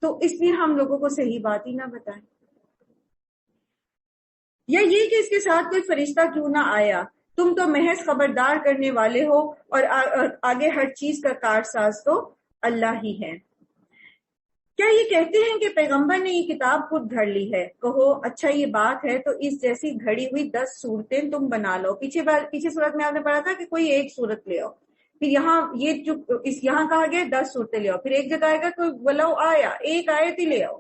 تو اس لیے ہم لوگوں کو صحیح بات ہی نہ بتائیں۔ یا یہ کہ اس کے ساتھ کوئی فرشتہ کیوں نہ آیا، تم تو محض خبردار کرنے والے ہو، اور آگے ہر چیز کا کارساز تو اللہ ہی ہے۔ کیا یہ کہتے ہیں کہ پیغمبر نے یہ کتاب خود گھڑ لی ہے؟ کہو اچھا یہ بات ہے تو اس جیسی گھڑی ہوئی 10 صورتیں تم بنا لو۔ پیچھے صورت میں آپ نے پڑھا تھا کہ کوئی ایک صورت لے آؤ، پھر یہاں کہا گیا 10 صورتیں لے آؤ، پھر ایک جگہ آئے گا کوئی ولو آیا ایک آیت ہی لے آؤ،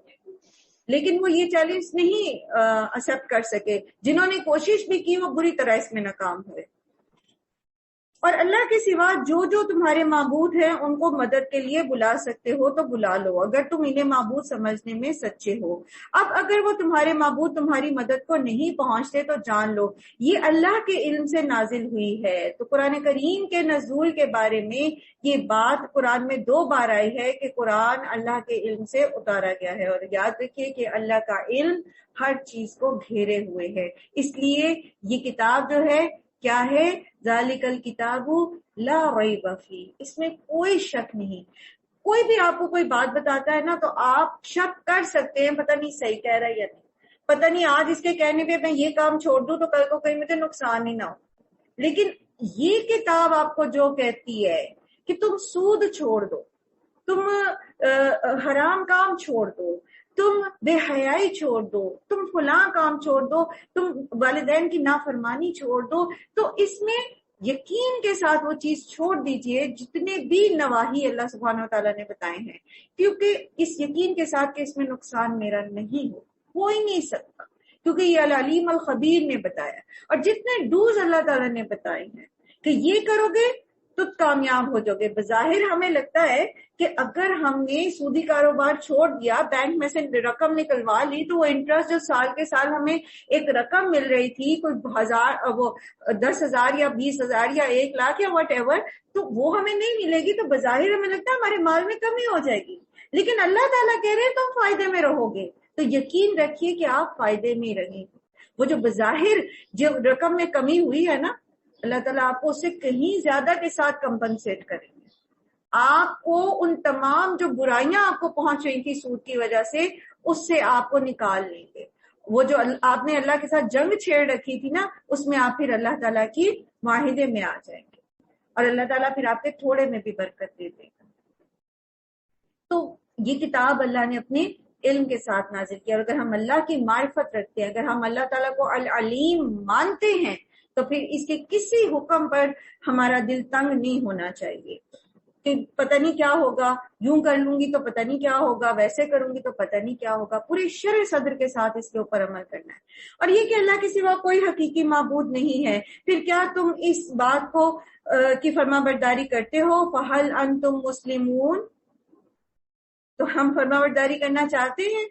لیکن وہ یہ چیلنج نہیں ایکسپٹ کر سکے، جنہوں نے کوشش بھی کی وہ بری طرح اس میں ناکام ہوئے۔ اور اللہ کے سوا جو تمہارے معبود ہیں ان کو مدد کے لیے بلا سکتے ہو تو بلا لو، اگر تم انہیں معبود سمجھنے میں سچے ہو۔ اب اگر وہ تمہارے معبود تمہاری مدد کو نہیں پہنچتے تو جان لو یہ اللہ کے علم سے نازل ہوئی ہے۔ تو قرآن کریم کے نزول کے بارے میں یہ بات قرآن میں 2 بار آئی ہے کہ قرآن اللہ کے علم سے اتارا گیا ہے، اور یاد رکھیے کہ اللہ کا علم ہر چیز کو گھیرے ہوئے ہے، اس لیے یہ کتاب جو ہے کیا ہے، ذالک الکتاب لا ریب فیہ، اس میں کوئی شک نہیں۔ کوئی بھی آپ کو کوئی بات بتاتا ہے نا تو آپ شک کر سکتے ہیں پتہ نہیں صحیح کہہ رہا ہے یا نہیں، پتہ نہیں آج اس کے کہنے پہ میں یہ کام چھوڑ دوں تو کل کو کہیں مجھے نقصان ہی نہ ہو، لیکن یہ کتاب آپ کو جو کہتی ہے کہ تم سود چھوڑ دو، تم حرام کام چھوڑ دو، تم بے حیائی چھوڑ دو، تم فلاں کام چھوڑ دو، تم والدین کی نافرمانی چھوڑ دو، تو اس میں یقین کے ساتھ وہ چیز چھوڑ دیجئے جتنے بھی نواہی اللہ سبحانہ وتعالیٰ نے بتائے ہیں، کیونکہ اس یقین کے ساتھ کہ اس میں نقصان میرا نہیں ہو ہی نہیں سکتا، کیونکہ یہ العلیم الخبیر نے بتایا، اور جتنے ڈوز اللہ تعالیٰ نے بتائے ہیں کہ یہ کرو گے تو کامیاب ہو جاؤ گے۔ بظاہر ہمیں لگتا ہے کہ اگر ہم نے سودی کاروبار چھوڑ دیا، بینک میں سے رقم نکلوا لی، تو وہ انٹرسٹ جو سال کے سال ہمیں ایک رقم مل رہی تھی، کوئی 10,000 یا 20,000 یا 1,00,000 یا واٹ ایور، تو وہ ہمیں نہیں ملے گی، تو بظاہر ہمیں لگتا ہے ہمارے مال میں کمی ہو جائے گی، لیکن اللہ تعالیٰ کہہ رہے ہیں تم فائدے میں رہو گے، تو یقین رکھیے کہ آپ فائدے میں رہیں گے۔ وہ جو بظاہر جو رقم میں کمی ہوئی ہے نا، اللہ تعالیٰ آپ کو اس سے کہیں زیادہ کے ساتھ کمپنسیٹ کریں گے، آپ کو ان تمام جو برائیاں آپ کو پہنچ رہی تھی سود کی وجہ سے، اس سے آپ کو نکال لیں گے۔ وہ جو آپ نے اللہ کے ساتھ جنگ چھیڑ رکھی تھی نا، اس میں آپ پھر اللہ تعالیٰ کی معاہدے میں آ جائیں گے، اور اللہ تعالیٰ پھر آپ کے تھوڑے میں بھی برکت دے دے گا۔ تو یہ کتاب اللہ نے اپنے علم کے ساتھ نازل کیا، اور اگر ہم اللہ کی معرفت رکھتے ہیں، اگر ہم اللہ تعالیٰ کو العلیم مانتے ہیں، تو پھر اس کے کسی حکم پر ہمارا دل تنگ نہیں ہونا چاہیے کہ پتہ نہیں کیا ہوگا، یوں کر لوں گی تو پتہ نہیں کیا ہوگا، ویسے کروں گی تو پتہ نہیں کیا ہوگا۔ پورے شرع صدر کے ساتھ اس کے اوپر عمل کرنا ہے، اور یہ کہ اللہ کے سوا کوئی حقیقی معبود نہیں ہے، پھر کیا تم اس بات کو کی فرما برداری کرتے ہو؟ فَهَلْ أَنْتُمْ مُسْلِمُونَ، تو ہم فرما برداری کرنا چاہتے ہیں،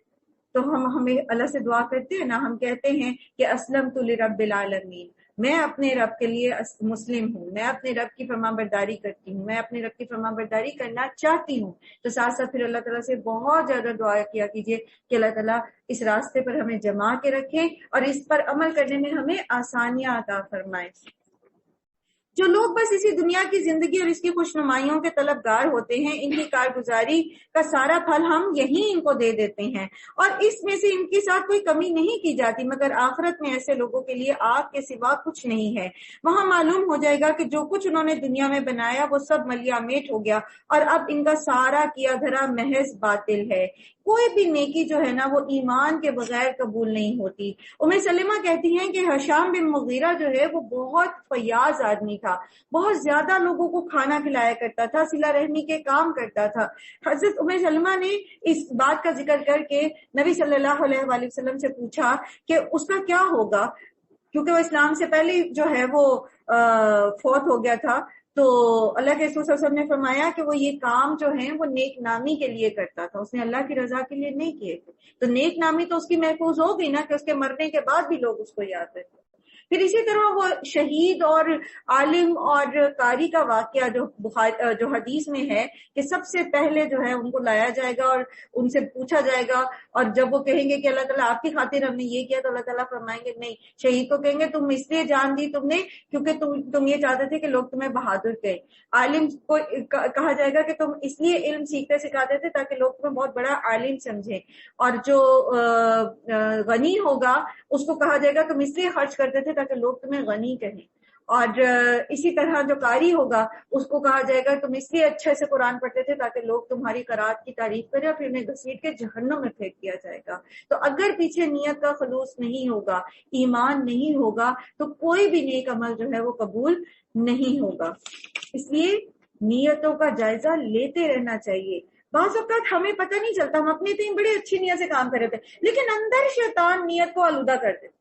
تو ہمیں اللہ سے دعا کرتے ہیں نا، ہم کہتے ہیں کہ اسلمت لرب العالمین، میں اپنے رب کے لیے مسلم ہوں، میں اپنے رب کی فرما برداری کرتی ہوں، میں اپنے رب کی فرما برداری کرنا چاہتی ہوں۔ تو ساتھ ساتھ پھر اللہ تعالیٰ سے بہت زیادہ دعا کیا کیجیے کہ اللہ تعالیٰ اس راستے پر ہمیں جما کے رکھے اور اس پر عمل کرنے میں ہمیں آسانیاں عطا فرمائے۔ جو لوگ بس اسی دنیا کی زندگی اور اس کی خوشنمائیوں کے طلبگار ہوتے ہیں، ان کی کارگزاری کا سارا پھل ہم یہی ان کو دے دیتے ہیں، اور اس میں سے ان کے ساتھ کوئی کمی نہیں کی جاتی، مگر آخرت میں ایسے لوگوں کے لیے آگ کے سوا کچھ نہیں ہے۔ وہاں معلوم ہو جائے گا کہ جو کچھ انہوں نے دنیا میں بنایا وہ سب ملیا میٹ ہو گیا، اور اب ان کا سارا کیا دھرا محض باطل ہے۔ کوئی بھی نیکی جو ہے نا وہ ایمان کے بغیر قبول نہیں ہوتی۔ ام سلمہ کہتی ہیں کہ ہشام بن مغیرہ جو ہے وہ بہت فیاض آدمی تھا، بہت زیادہ لوگوں کو کھانا کھلایا کرتا تھا، صلہ رحمی کے کام کرتا تھا۔ حضرت ام سلمہ نے اس بات کا ذکر کر کے نبی صلی اللہ علیہ وآلہ وسلم سے پوچھا کہ اس کا کیا ہوگا، کیونکہ وہ اسلام سے پہلے جو ہے وہ فوت ہو گیا تھا۔ تو اللہ کے رسول صلی اللہ علیہ وسلم نے فرمایا کہ وہ یہ کام جو ہیں وہ نیک نامی کے لیے کرتا تھا، اس نے اللہ کی رضا کے لیے نہیں کیے تھے۔ تو نیک نامی تو اس کی محفوظ ہو گئی نا کہ اس کے مرنے کے بعد بھی لوگ اس کو یاد رکھتے۔ پھر اسی طرح وہ شہید اور عالم اور قاری کا واقعہ جو حدیث میں ہے کہ سب سے پہلے جو ہے ان کو لایا جائے گا اور ان سے پوچھا جائے گا، اور جب وہ کہیں گے کہ اللہ تعالیٰ آپ کی خاطر ہم نے یہ کیا، تو اللہ تعالیٰ فرمائیں گے نہیں۔ شہید کو کہیں گے تم اس لیے جان دی تم نے کیونکہ تم یہ چاہتے تھے کہ لوگ تمہیں بہادر کہیں۔ عالم کو کہا جائے گا کہ تم اس لیے علم سیکھتے سکھاتے تھے تاکہ لوگ تمہیں بہت بڑا عالم سمجھیں، اور جو غنی ہوگا اس کو کہا جائے گا تم اس لیے خرچ کرتے تھے تاکہ لوگ تمہیں غنی کہیں، اور اسی طرح جو قاری ہوگا اس کو کہا جائے گا تم اس لیے اچھے سے قرآن پڑھتے تھے تاکہ لوگ تمہاری قرات کی تعریف کریں، اور پھر انہیں گھسیٹ کے جہنم میں پھینک دیا جائے گا۔ تو اگر پیچھے نیت کا خلوص نہیں ہوگا، ایمان نہیں ہوگا، تو کوئی بھی نیک عمل جو ہے وہ قبول نہیں ہوگا۔ اس لیے نیتوں کا جائزہ لیتے رہنا چاہیے۔ بعض اوقات ہمیں پتہ نہیں چلتا، ہم اپنے تئیں بڑی اچھی نیت سے کام کر رہے تھے لیکن اندر شیطان نیت کو آلودہ کر دیتا،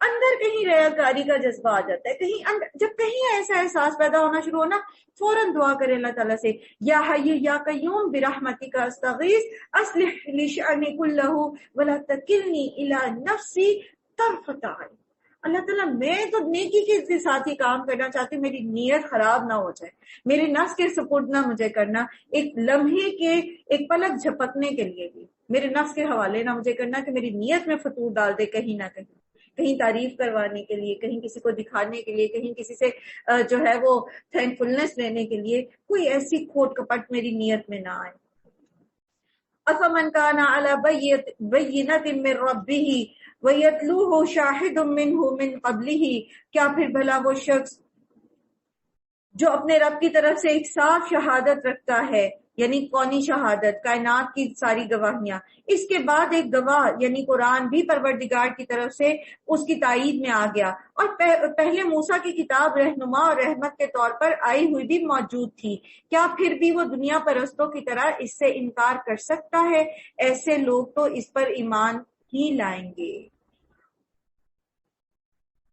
اندر کہیں ریاکاری کا جذبہ آ جاتا ہے، جب کہیں ایسا احساس پیدا ہونا شروع ہونا، فوراً دعا کرے اللہ تعالیٰ سے، یا حی یا قیوم برحمتک استغیث اصلح لی شأنی کلہ ولا تکلنی الی نفسی طرفۃ عین۔ اللہ تعالیٰ میں تو نیکی کے ساتھ ہی کام کرنا چاہتی ہوں، میری نیت خراب نہ ہو جائے، میرے نفس کے سپرد نہ مجھے کرنا، ایک لمحے کے ایک پلک جھپکنے کے لیے بھی میرے نفس کے حوالے نہ مجھے کرنا کہ میری نیت میں فتور ڈال دے، کہیں نہ کہیں تعریف کروانے کے لیے، کہیں کسی کو دکھانے کے لیے، کہیں کسی سے جو ہے وہ تھینک فلنس لینے کے لیے، کوئی ایسی کھوٹ کپٹ میری نیت میں نہ آئے۔ افمن کان علی بینۃ من ربہ ویتلوہ شاہد منہ من قبلہ، کیا پھر بھلا وہ شخص جو اپنے رب کی طرف سے ایک صاف شہادت رکھتا ہے، یعنی کونی شہادت، کائنات کی ساری گواہیاں، اس کے بعد ایک گواہ یعنی قرآن بھی پروردگار کی طرف سے اس کی تائید میں آ گیا، اور پہلے موسیٰ کی کتاب رہنما اور رحمت کے طور پر آئی ہوئی بھی موجود تھی، کیا پھر بھی وہ دنیا پرستوں کی طرح اس سے انکار کر سکتا ہے؟ ایسے لوگ تو اس پر ایمان ہی لائیں گے۔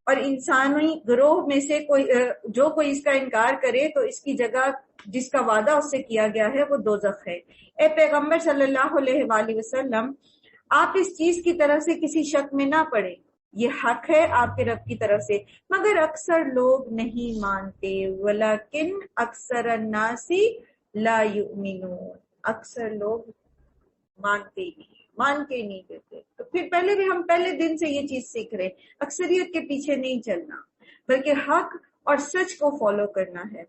اور انسانی گروہ میں سے جو کوئی اس کا انکار کرے تو اس کی جگہ جس کا وعدہ اس سے کیا گیا ہے وہ دوزخ ہے۔ اے پیغمبر صلی اللہ علیہ وآلہ وسلم، آپ اس چیز کی طرف سے کسی شک میں نہ پڑیں، یہ حق ہے آپ کے رب کی طرف سے، مگر اکثر لوگ نہیں مانتے، ولیکن اکثر الناس لا یؤمنون، اکثر لوگ مانتے ہی مان کے نہیں دیتے۔ تو پھر ہم پہلے دن سے یہ چیز سیکھ رہے، اکثریت کے پیچھے نہیں چلنا بلکہ حق اور سچ کو فالو کرنا ہے۔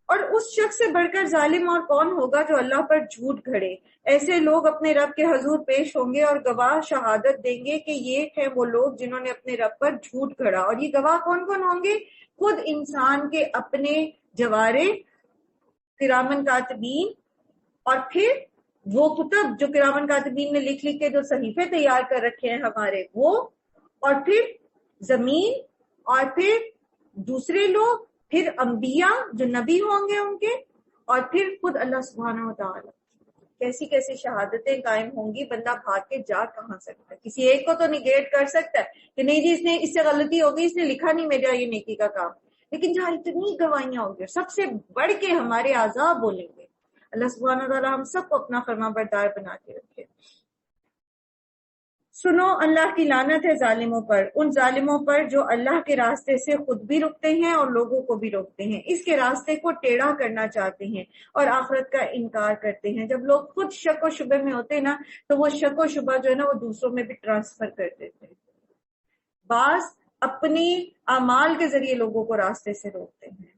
اور اس شخص سے بڑھ کر ظالم اور کون ہوگا جو اللہ پر جھوٹ گھڑے؟ ایسے لوگ اپنے رب کے حضور پیش ہوں گے اور گواہ شہادت دیں گے کہ یہ ہیں وہ لوگ جنہوں نے اپنے رب پر جھوٹ گھڑا۔ اور یہ گواہ کون کون ہوں گے؟ خود انسان کے اپنے جوارے کرامن کاتبین، اور پھر وہ کتب جو کرامن کاتبین نے لکھ کے جو صحیفے تیار کر رکھے ہیں ہمارے وہ، اور پھر زمین، اور پھر دوسرے لوگ، پھر انبیاء جو نبی ہوں گے ان کے، اور پھر خود اللہ سبحانہ و تعالی۔ کیسی کیسی شہادتیں قائم ہوں گی، بندہ بھاگ کے جا کہاں سکتا ہے؟ کسی ایک کو تو نگیٹ کر سکتا ہے کہ نہیں جی اس سے غلطی ہوگی، اس نے لکھا نہیں میرا یہ نیکی کا کام، لیکن جہاں اتنی گواہیاں ہوں گی، سب سے بڑھ کے ہمارے اعضاء بولیں گے۔ اللہ سبحانہ وتعالی ہم سب کو اپنا فرما بردار بنا کے رکھے۔ سنو، اللہ کی لعنت ہے ظالموں پر، ان ظالموں پر جو اللہ کے راستے سے خود بھی رکتے ہیں اور لوگوں کو بھی روکتے ہیں، اس کے راستے کو ٹیڑھا کرنا چاہتے ہیں اور آخرت کا انکار کرتے ہیں۔ جب لوگ خود شک و شبہ میں ہوتے نا تو وہ شک و شبہ جو ہے نا وہ دوسروں میں بھی ٹرانسفر کر دیتے ہیں۔ بعض اپنی اعمال کے ذریعے لوگوں کو راستے سے روکتے ہیں.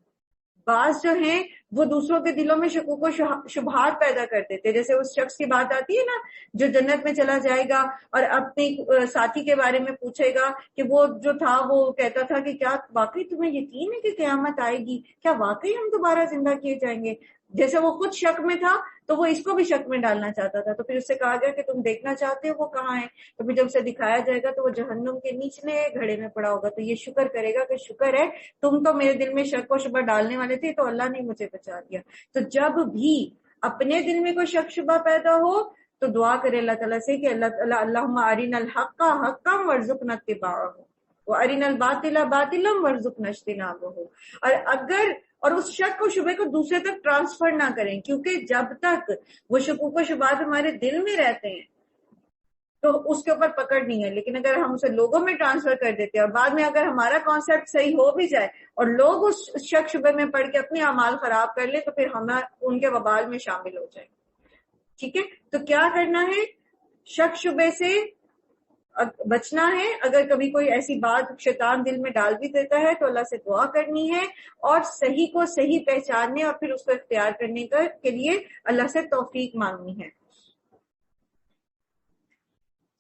بعض جو ہیں وہ دوسروں کے دلوں میں شکوک و شبہات پیدا کر دیتے. جیسے اس شخص کی بات آتی ہے نا جو جنت میں چلا جائے گا اور اپنی ساتھی کے بارے میں پوچھے گا کہ وہ جو تھا وہ کہتا تھا کہ کیا واقعی تمہیں یقین ہے کہ قیامت آئے گی، کیا واقعی ہم دوبارہ زندہ کیے جائیں گے. جیسے وہ خود شک میں تھا تو وہ اس کو بھی شک میں ڈالنا چاہتا تھا. تو پھر اس سے کہا گیا کہ تم دیکھنا چاہتے ہو وہ کہاں ہے. تو پھر جب اسے دکھایا جائے گا تو وہ جہنم کے نچلے گھڑے میں پڑا ہوگا. تو یہ شکر کرے گا کہ شکر ہے تم تو میرے دل میں شک و شبہ ڈالنے والے تھے تو اللہ نے مجھے بچا دیا. تو جب بھی اپنے دل میں کوئی شک شبہ پیدا ہو تو دعا کرے اللہ تعالیٰ سے کہ اللہ تعالیٰ اللہم ارنا الحق حقا وارزقنا اتباعہ وارنا الباطل باطلا وارزقنا اجتنابہ. اور اس شک و شبے کو دوسرے تک ٹرانسفر نہ کریں، کیونکہ جب تک وہ شکوک و شبہات ہمارے دل میں رہتے ہیں تو اس کے اوپر پکڑ نہیں ہے. لیکن اگر ہم اسے لوگوں میں ٹرانسفر کر دیتے ہیں اور بعد میں اگر ہمارا کانسیپٹ صحیح ہو بھی جائے اور لوگ اس شک شبے میں پڑھ کے اپنے اعمال خراب کر لیں تو پھر ہم ان کے وبال میں شامل ہو جائیں. ٹھیک ہے، تو کیا کرنا ہے؟ شک شبے سے بچنا ہے. اگر کبھی کوئی ایسی بات شیطان دل میں ڈال بھی دیتا ہے تو اللہ سے دعا کرنی ہے اور صحیح کو صحیح پہچاننے اور پھر اس کو اختیار کرنے کے لیے اللہ سے توفیق مانگنی ہے.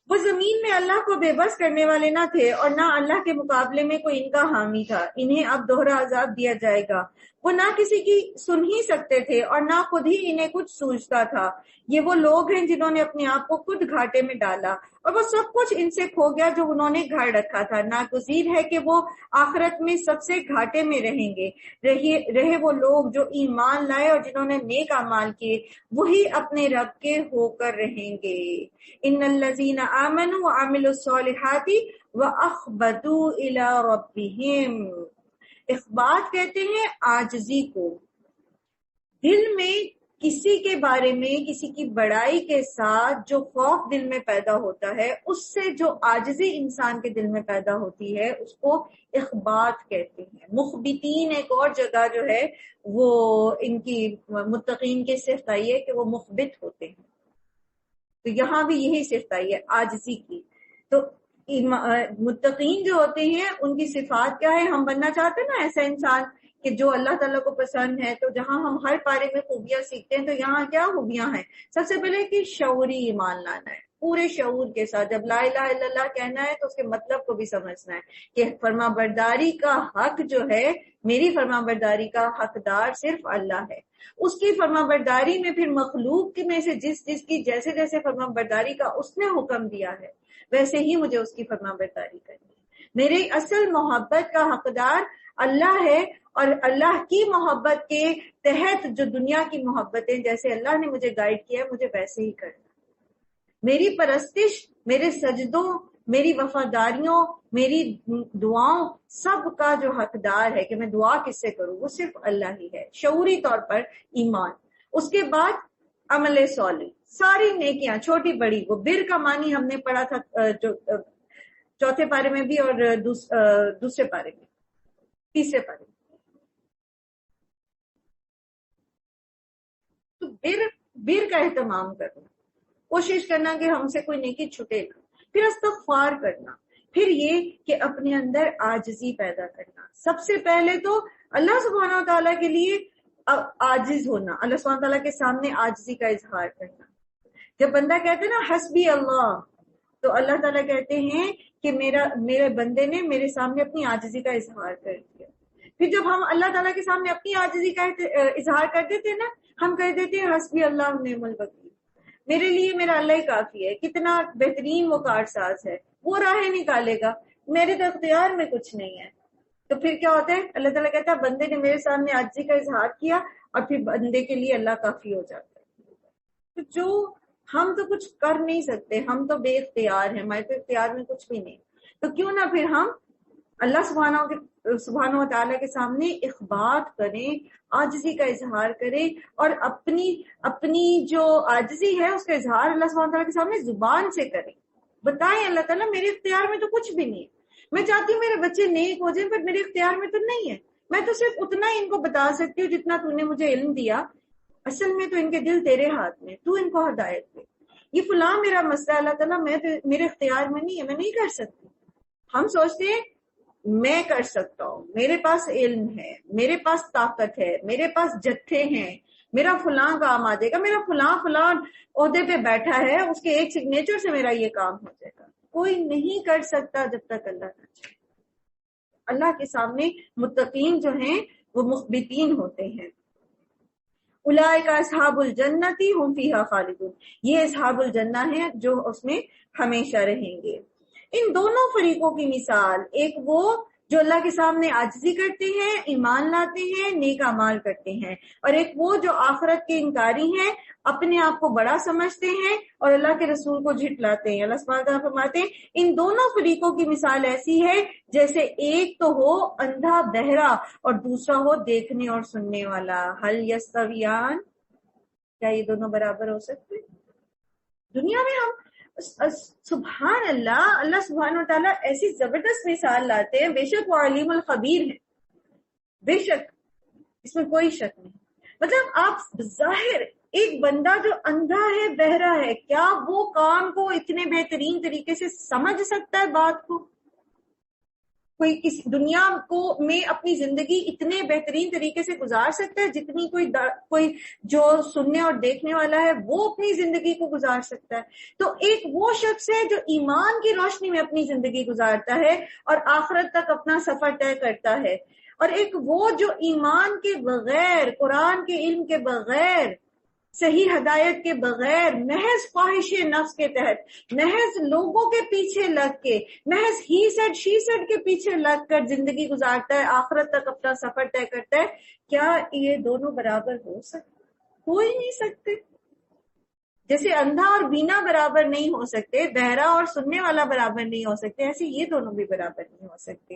وہ زمین میں اللہ کو بے بس کرنے والے نہ تھے اور نہ اللہ کے مقابلے میں کوئی ان کا حامی تھا. انہیں اب دوہرا عذاب دیا جائے گا. وہ نہ کسی کی سن ہی سکتے تھے اور نہ خود ہی انہیں کچھ سوچتا تھا. یہ وہ لوگ ہیں جنہوں نے اپنے آپ کو خود گھاٹے میں ڈالا اور وہ سب کچھ ان سے کھو گیا جو انہوں نے گھڑ رکھا تھا. ناگزیر ہے کہ وہ آخرت میں سب سے گھاٹے میں رہیں گے. رہے وہ لوگ جو ایمان لائے اور جنہوں نے نیک اعمال کیے وہی اپنے رب کے ہو کر رہیں گے. ان الذین آمنوا وعملوا الصالحات واخبتوا الی ربہم. اخبات کہتے ہیں عاجزی کو. دل میں کسی کے بارے میں کسی کی بڑائی کے ساتھ جو خوف دل میں پیدا ہوتا ہے اس سے جو عاجزی انسان کے دل میں پیدا ہوتی ہے اس کو اخبات کہتے ہیں. مخبتین ایک اور جگہ جو ہے وہ ان کی متقین کی صفت آئی ہے کہ وہ مخبت ہوتے ہیں. تو یہاں بھی یہی صفت آئی ہے عاجزی کی. تو متقین جو ہوتے ہیں ان کی صفات کیا ہے؟ ہم بننا چاہتے ہیں نا ایسا انسان کہ جو اللہ تعالیٰ کو پسند ہے. تو جہاں ہم ہر پارے میں خوبیاں سیکھتے ہیں تو یہاں کیا خوبیاں ہیں؟ سب سے پہلے کہ شعوری ایمان لانا ہے پورے شعور کے ساتھ. جب لا الہ الا اللہ کہنا ہے تو اس کے مطلب کو بھی سمجھنا ہے کہ فرما برداری کا حق جو ہے، میری فرما برداری کا حقدار صرف اللہ ہے. اس کی فرما برداری میں پھر مخلوق میں سے جس کی جیسے جیسے فرما برداری کا اس نے حکم دیا ہے ویسے ہی مجھے اس کی فرما برداری کرنی ہے. میری اصل محبت کا حقدار اللہ ہے اور اللہ کی محبت کے تحت جو دنیا کی محبتیں جیسے اللہ نے مجھے گائیڈ کیا ہے مجھے ویسے ہی کرنا. میری پرستش، میرے سجدوں، میری وفاداریوں، میری دعاؤں سب کا جو حقدار ہے کہ میں دعا کس سے کروں وہ صرف اللہ ہی ہے. شعوری طور پر ایمان. اس کے بعد عمل صالح، ساری نیکیاں چھوٹی بڑی. وہ بر کا معنی ہم نے پڑھا تھا جو چوتھے پارے میں بھی اور دوسرے پارے میں، تیسرے پارے میں. تو بر کا اہتمام کرنا، کوشش کرنا کہ ہم سے کوئی نیکی چھٹے نہ. پھر استغفار کرنا. پھر یہ کہ اپنے اندر عاجزی پیدا کرنا. سب سے پہلے تو اللہ سبحانہ و تعالیٰ کے لیے عاجز ہونا، اللہ سبحانہ و تعالیٰ کے سامنے عاجزی کا اظہار کرنا. جب بندہ کہتے ہیں نا حسبی اللہ تو اللہ تعالیٰ کہتے ہیں کہ میرے بندے نے میرے سامنے اپنی عاجزی کا اظہار کر دیا. پھر جب ہم اللہ تعالیٰ کے سامنے اپنی عاجزی کا اظہار کر دیتے ہیں نا، ہم کہہ دیتے ہیں حسبی اللہ ونعم الوکیل، میرے لیے میرا اللہ ہی کافی ہے. کتنا بہترین وہ کارساز ہے، وہ راہیں نکالے گا، میرے تو اختیار میں کچھ نہیں ہے. تو پھر کیا ہوتا ہے؟ اللہ تعالیٰ کہتا ہے بندے نے میرے سامنے عاجزی کا اظہار کیا اور پھر بندے کے لیے اللہ کافی ہو جاتا ہے. تو جو ہم تو کچھ کر نہیں سکتے، ہم تو بے اختیار ہیں، ہمارے تو اختیار میں کچھ بھی نہیں. تو کیوں نہ پھر ہم اللہ سبحانہ و تعالیٰ کے سامنے اخبات کریں، عاجزی کا اظہار کریں اور اپنی جو عاجزی ہے اس کا اظہار اللہ سبحانہ و تعالیٰ کے سامنے زبان سے کریں. بتائیں اللہ تعالیٰ میرے اختیار میں تو کچھ بھی نہیں ہے، میں چاہتی ہوں میرے بچے نیک ہو جائیں پر میرے اختیار میں تو نہیں ہے. میں تو صرف اتنا ہی ان کو بتا سکتی ہوں جتنا تو نے مجھے علم دیا. اصل میں تو ان کے دل تیرے ہاتھ میں، تو ان کو ہدایت دے. یہ فلاں میرا مسئلہ اللہ تعالیٰ میرے اختیار میں نہیں ہے، میں نہیں کر سکتی. ہم سوچتے ہیں میں کر سکتا ہوں، میرے پاس علم ہے، میرے پاس طاقت ہے، میرے پاس جتھے ہیں، میرا فلاں کام آ جائے گا، میرا فلاں عہدے پہ بیٹھا ہے، اس کے ایک سگنیچر سے میرا یہ کام ہو جائے گا. کوئی نہیں کر سکتا جب تک اللہ نہ چاہے. اللہ کے سامنے متقین جو ہیں وہ مخبتین ہوتے ہیں. اولئک اصحاب الجنت هم فیہا خالدون، یہ اصحاب الجنہ ہیں جو اس میں ہمیشہ رہیں گے. ان دونوں فریقوں کی مثال، ایک وہ جو اللہ کے سامنے عاجزی کرتے ہیں، ایمان لاتے ہیں، نیک اعمال کرتے ہیں، اور ایک وہ جو آخرت کے انکاری ہیں، اپنے آپ کو بڑا سمجھتے ہیں اور اللہ کے رسول کو جھٹلاتے ہیں. اللہ سبحانہ وتعالیٰ فرماتے ہیں ان دونوں فریقوں کی مثال ایسی ہے جیسے ایک تو ہو اندھا بہرا اور دوسرا ہو دیکھنے اور سننے والا. هل یستویان، کیا یہ دونوں برابر ہو سکتے؟ دنیا میں ہم سبحان اللہ، اللہ سبحانہ و تعالیٰ ایسی زبردست مثال لاتے ہیں. بے شک وہ علیم الخبیر ہے، بے شک اس میں کوئی شک نہیں. مطلب آپ ظاہر ایک بندہ جو اندھا ہے بہرا ہے، کیا وہ کام کو اتنے بہترین طریقے سے سمجھ سکتا ہے؟ بات کو کوئی اس دنیا کو میں اپنی زندگی اتنے بہترین طریقے سے گزار سکتا ہے جتنی کوئی جو سننے اور دیکھنے والا ہے وہ اپنی زندگی کو گزار سکتا ہے؟ تو ایک وہ شخص ہے جو ایمان کی روشنی میں اپنی زندگی گزارتا ہے اور آخرت تک اپنا سفر طے کرتا ہے، اور ایک وہ جو ایمان کے بغیر، قرآن کے علم کے بغیر، صحیح ہدایت کے بغیر، محض خواہش نفس کے تحت، محض لوگوں کے پیچھے لگ کے، محض ہی سیڈ شی سیڈ کے پیچھے لگ کر زندگی گزارتا ہے، آخرت تک اپنا سفر طے کرتا ہے. کیا یہ دونوں برابر ہو سکتے؟ ہو ہی نہیں سکتے. جیسے اندھا اور بینا برابر نہیں ہو سکتے، بہرا اور سننے والا برابر نہیں ہو سکتے، ایسے یہ دونوں بھی برابر نہیں ہو سکتے.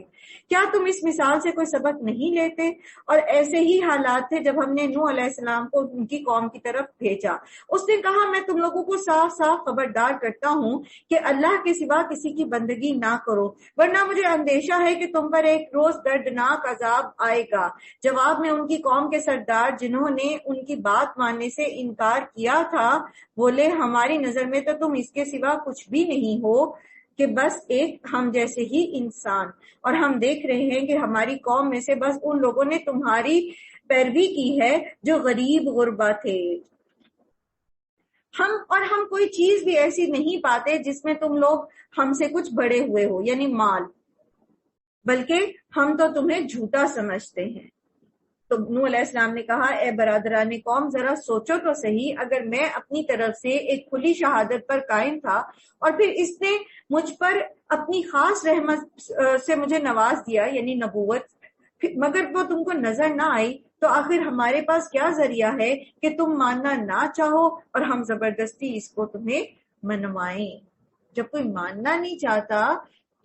کیا تم اس مثال سے کوئی سبق نہیں لیتے؟ اور ایسے ہی حالات تھے جب ہم نے نوح علیہ السلام کو ان کی قوم کی طرف بھیجا. اس نے کہا میں تم لوگوں کو صاف صاف خبردار کرتا ہوں کہ اللہ کے سوا کسی کی بندگی نہ کرو، ورنہ مجھے اندیشہ ہے کہ تم پر ایک روز دردناک عذاب آئے گا. جواب میں ان کی قوم کے سردار جنہوں نے ان کی بات ماننے سے انکار کیا تھا بولے ہماری نظر میں تو تم اس کے سوا کچھ بھی نہیں ہو کہ بس ایک ہم جیسے ہی انسان، اور ہم دیکھ رہے ہیں کہ ہماری قوم میں سے بس ان لوگوں نے تمہاری پیروی کی ہے جو غریب غربا تھے. ہم کوئی چیز بھی ایسی نہیں پاتے جس میں تم لوگ ہم سے کچھ بڑے ہوئے ہو، یعنی مال، بلکہ ہم تو تمہیں جھوٹا سمجھتے ہیں. تو نوح علیہ السلام نے کہا اے برادران قوم ذرا سوچو تو صحیح، اگر میں اپنی طرف سے ایک کھلی شہادت پر قائم تھا اور پھر اس نے مجھ پر اپنی خاص رحمت سے مجھے نواز دیا یعنی نبوت، مگر وہ تم کو نظر نہ آئی، تو آخر ہمارے پاس کیا ذریعہ ہے کہ تم ماننا نہ چاہو اور ہم زبردستی اس کو تمہیں منوائیں. جب کوئی ماننا نہیں چاہتا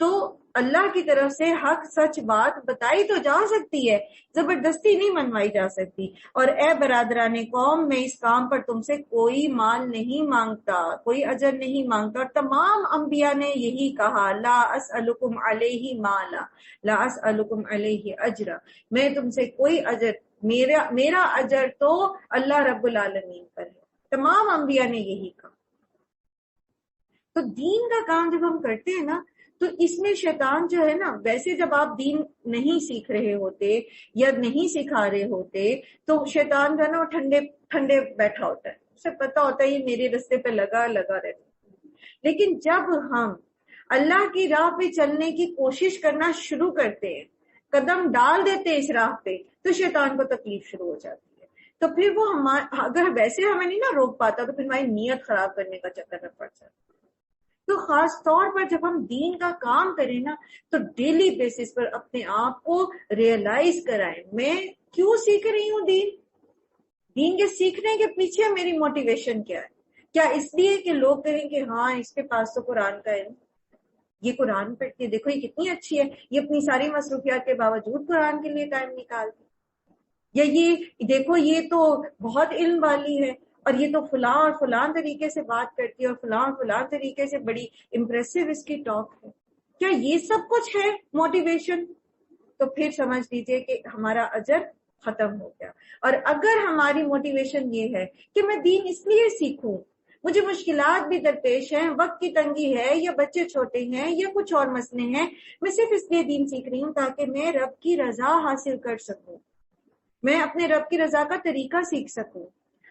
تو اللہ کی طرف سے حق سچ بات بتائی تو جا سکتی ہے، زبردستی نہیں منوائی جا سکتی. اور اے برادران قوم میں اس کام پر تم سے کوئی مال نہیں مانگتا، کوئی اجر نہیں مانگتا. اور تمام انبیاء نے یہی کہا لا اسألکم علیہ مالا لا اسألکم علیہ اجرا، میں تم سے کوئی اجر، میرا اجر تو اللہ رب العالمین پر ہے. تمام انبیاء نے یہی کہا. تو دین کا کام جب ہم کرتے ہیں نا تو اس میں شیطان جو ہے نا، ویسے جب آپ دین نہیں سیکھ رہے ہوتے یا نہیں سکھا رہے ہوتے تو شیطان جو ہے نا وہ ٹھنڈے بیٹھا ہوتا ہے، اسے پتا ہوتا ہے یہ میرے رستے پہ لگا رہتا ہے. لیکن جب ہم اللہ کی راہ پہ چلنے کی کوشش کرنا شروع کرتے ہیں، قدم ڈال دیتے اس راہ پہ، تو شیطان کو تکلیف شروع ہو جاتی ہے. تو پھر وہ اگر ویسے ہمیں نہیں نا روک پاتا تو پھر ہماری نیت خراب کرنے کا چکر میں پڑ جاتا ہے. تو خاص طور پر جب ہم دین کا کام کریں نا تو ڈیلی بیسس پر اپنے آپ کو ریئلائز کرائیں میں کیوں سیکھ رہی ہوں دین کے سیکھنے کے پیچھے میری موٹیویشن کیا ہے. کیا اس لیے کہ لوگ کہیں کہ ہاں اس کے پاس تو قرآن کا علم، یہ قرآن پڑھتی ہے، دیکھو یہ کتنی اچھی ہے، یہ اپنی ساری مصروفیات کے باوجود قرآن کے لیے ٹائم نکالتی، یا یہ دیکھو یہ تو بہت علم والی ہے اور یہ تو فلاں اور فلاں طریقے سے بات کرتی ہے اور فلاں اور فلاں طریقے سے بڑی امپریسو اس کی ٹاک ہے. کیا یہ سب کچھ ہے موٹیویشن؟ تو پھر سمجھ لیجئے کہ ہمارا اجر ختم ہو گیا. اور اگر ہماری موٹیویشن یہ ہے کہ میں دین اس لیے سیکھوں مجھے مشکلات بھی درپیش ہیں، وقت کی تنگی ہے یا بچے چھوٹے ہیں یا کچھ اور مسئلے ہیں، میں صرف اس لیے دین سیکھ رہی ہوں تاکہ میں رب کی رضا حاصل کر سکوں، میں اپنے رب کی رضا کا طریقہ سیکھ سکوں،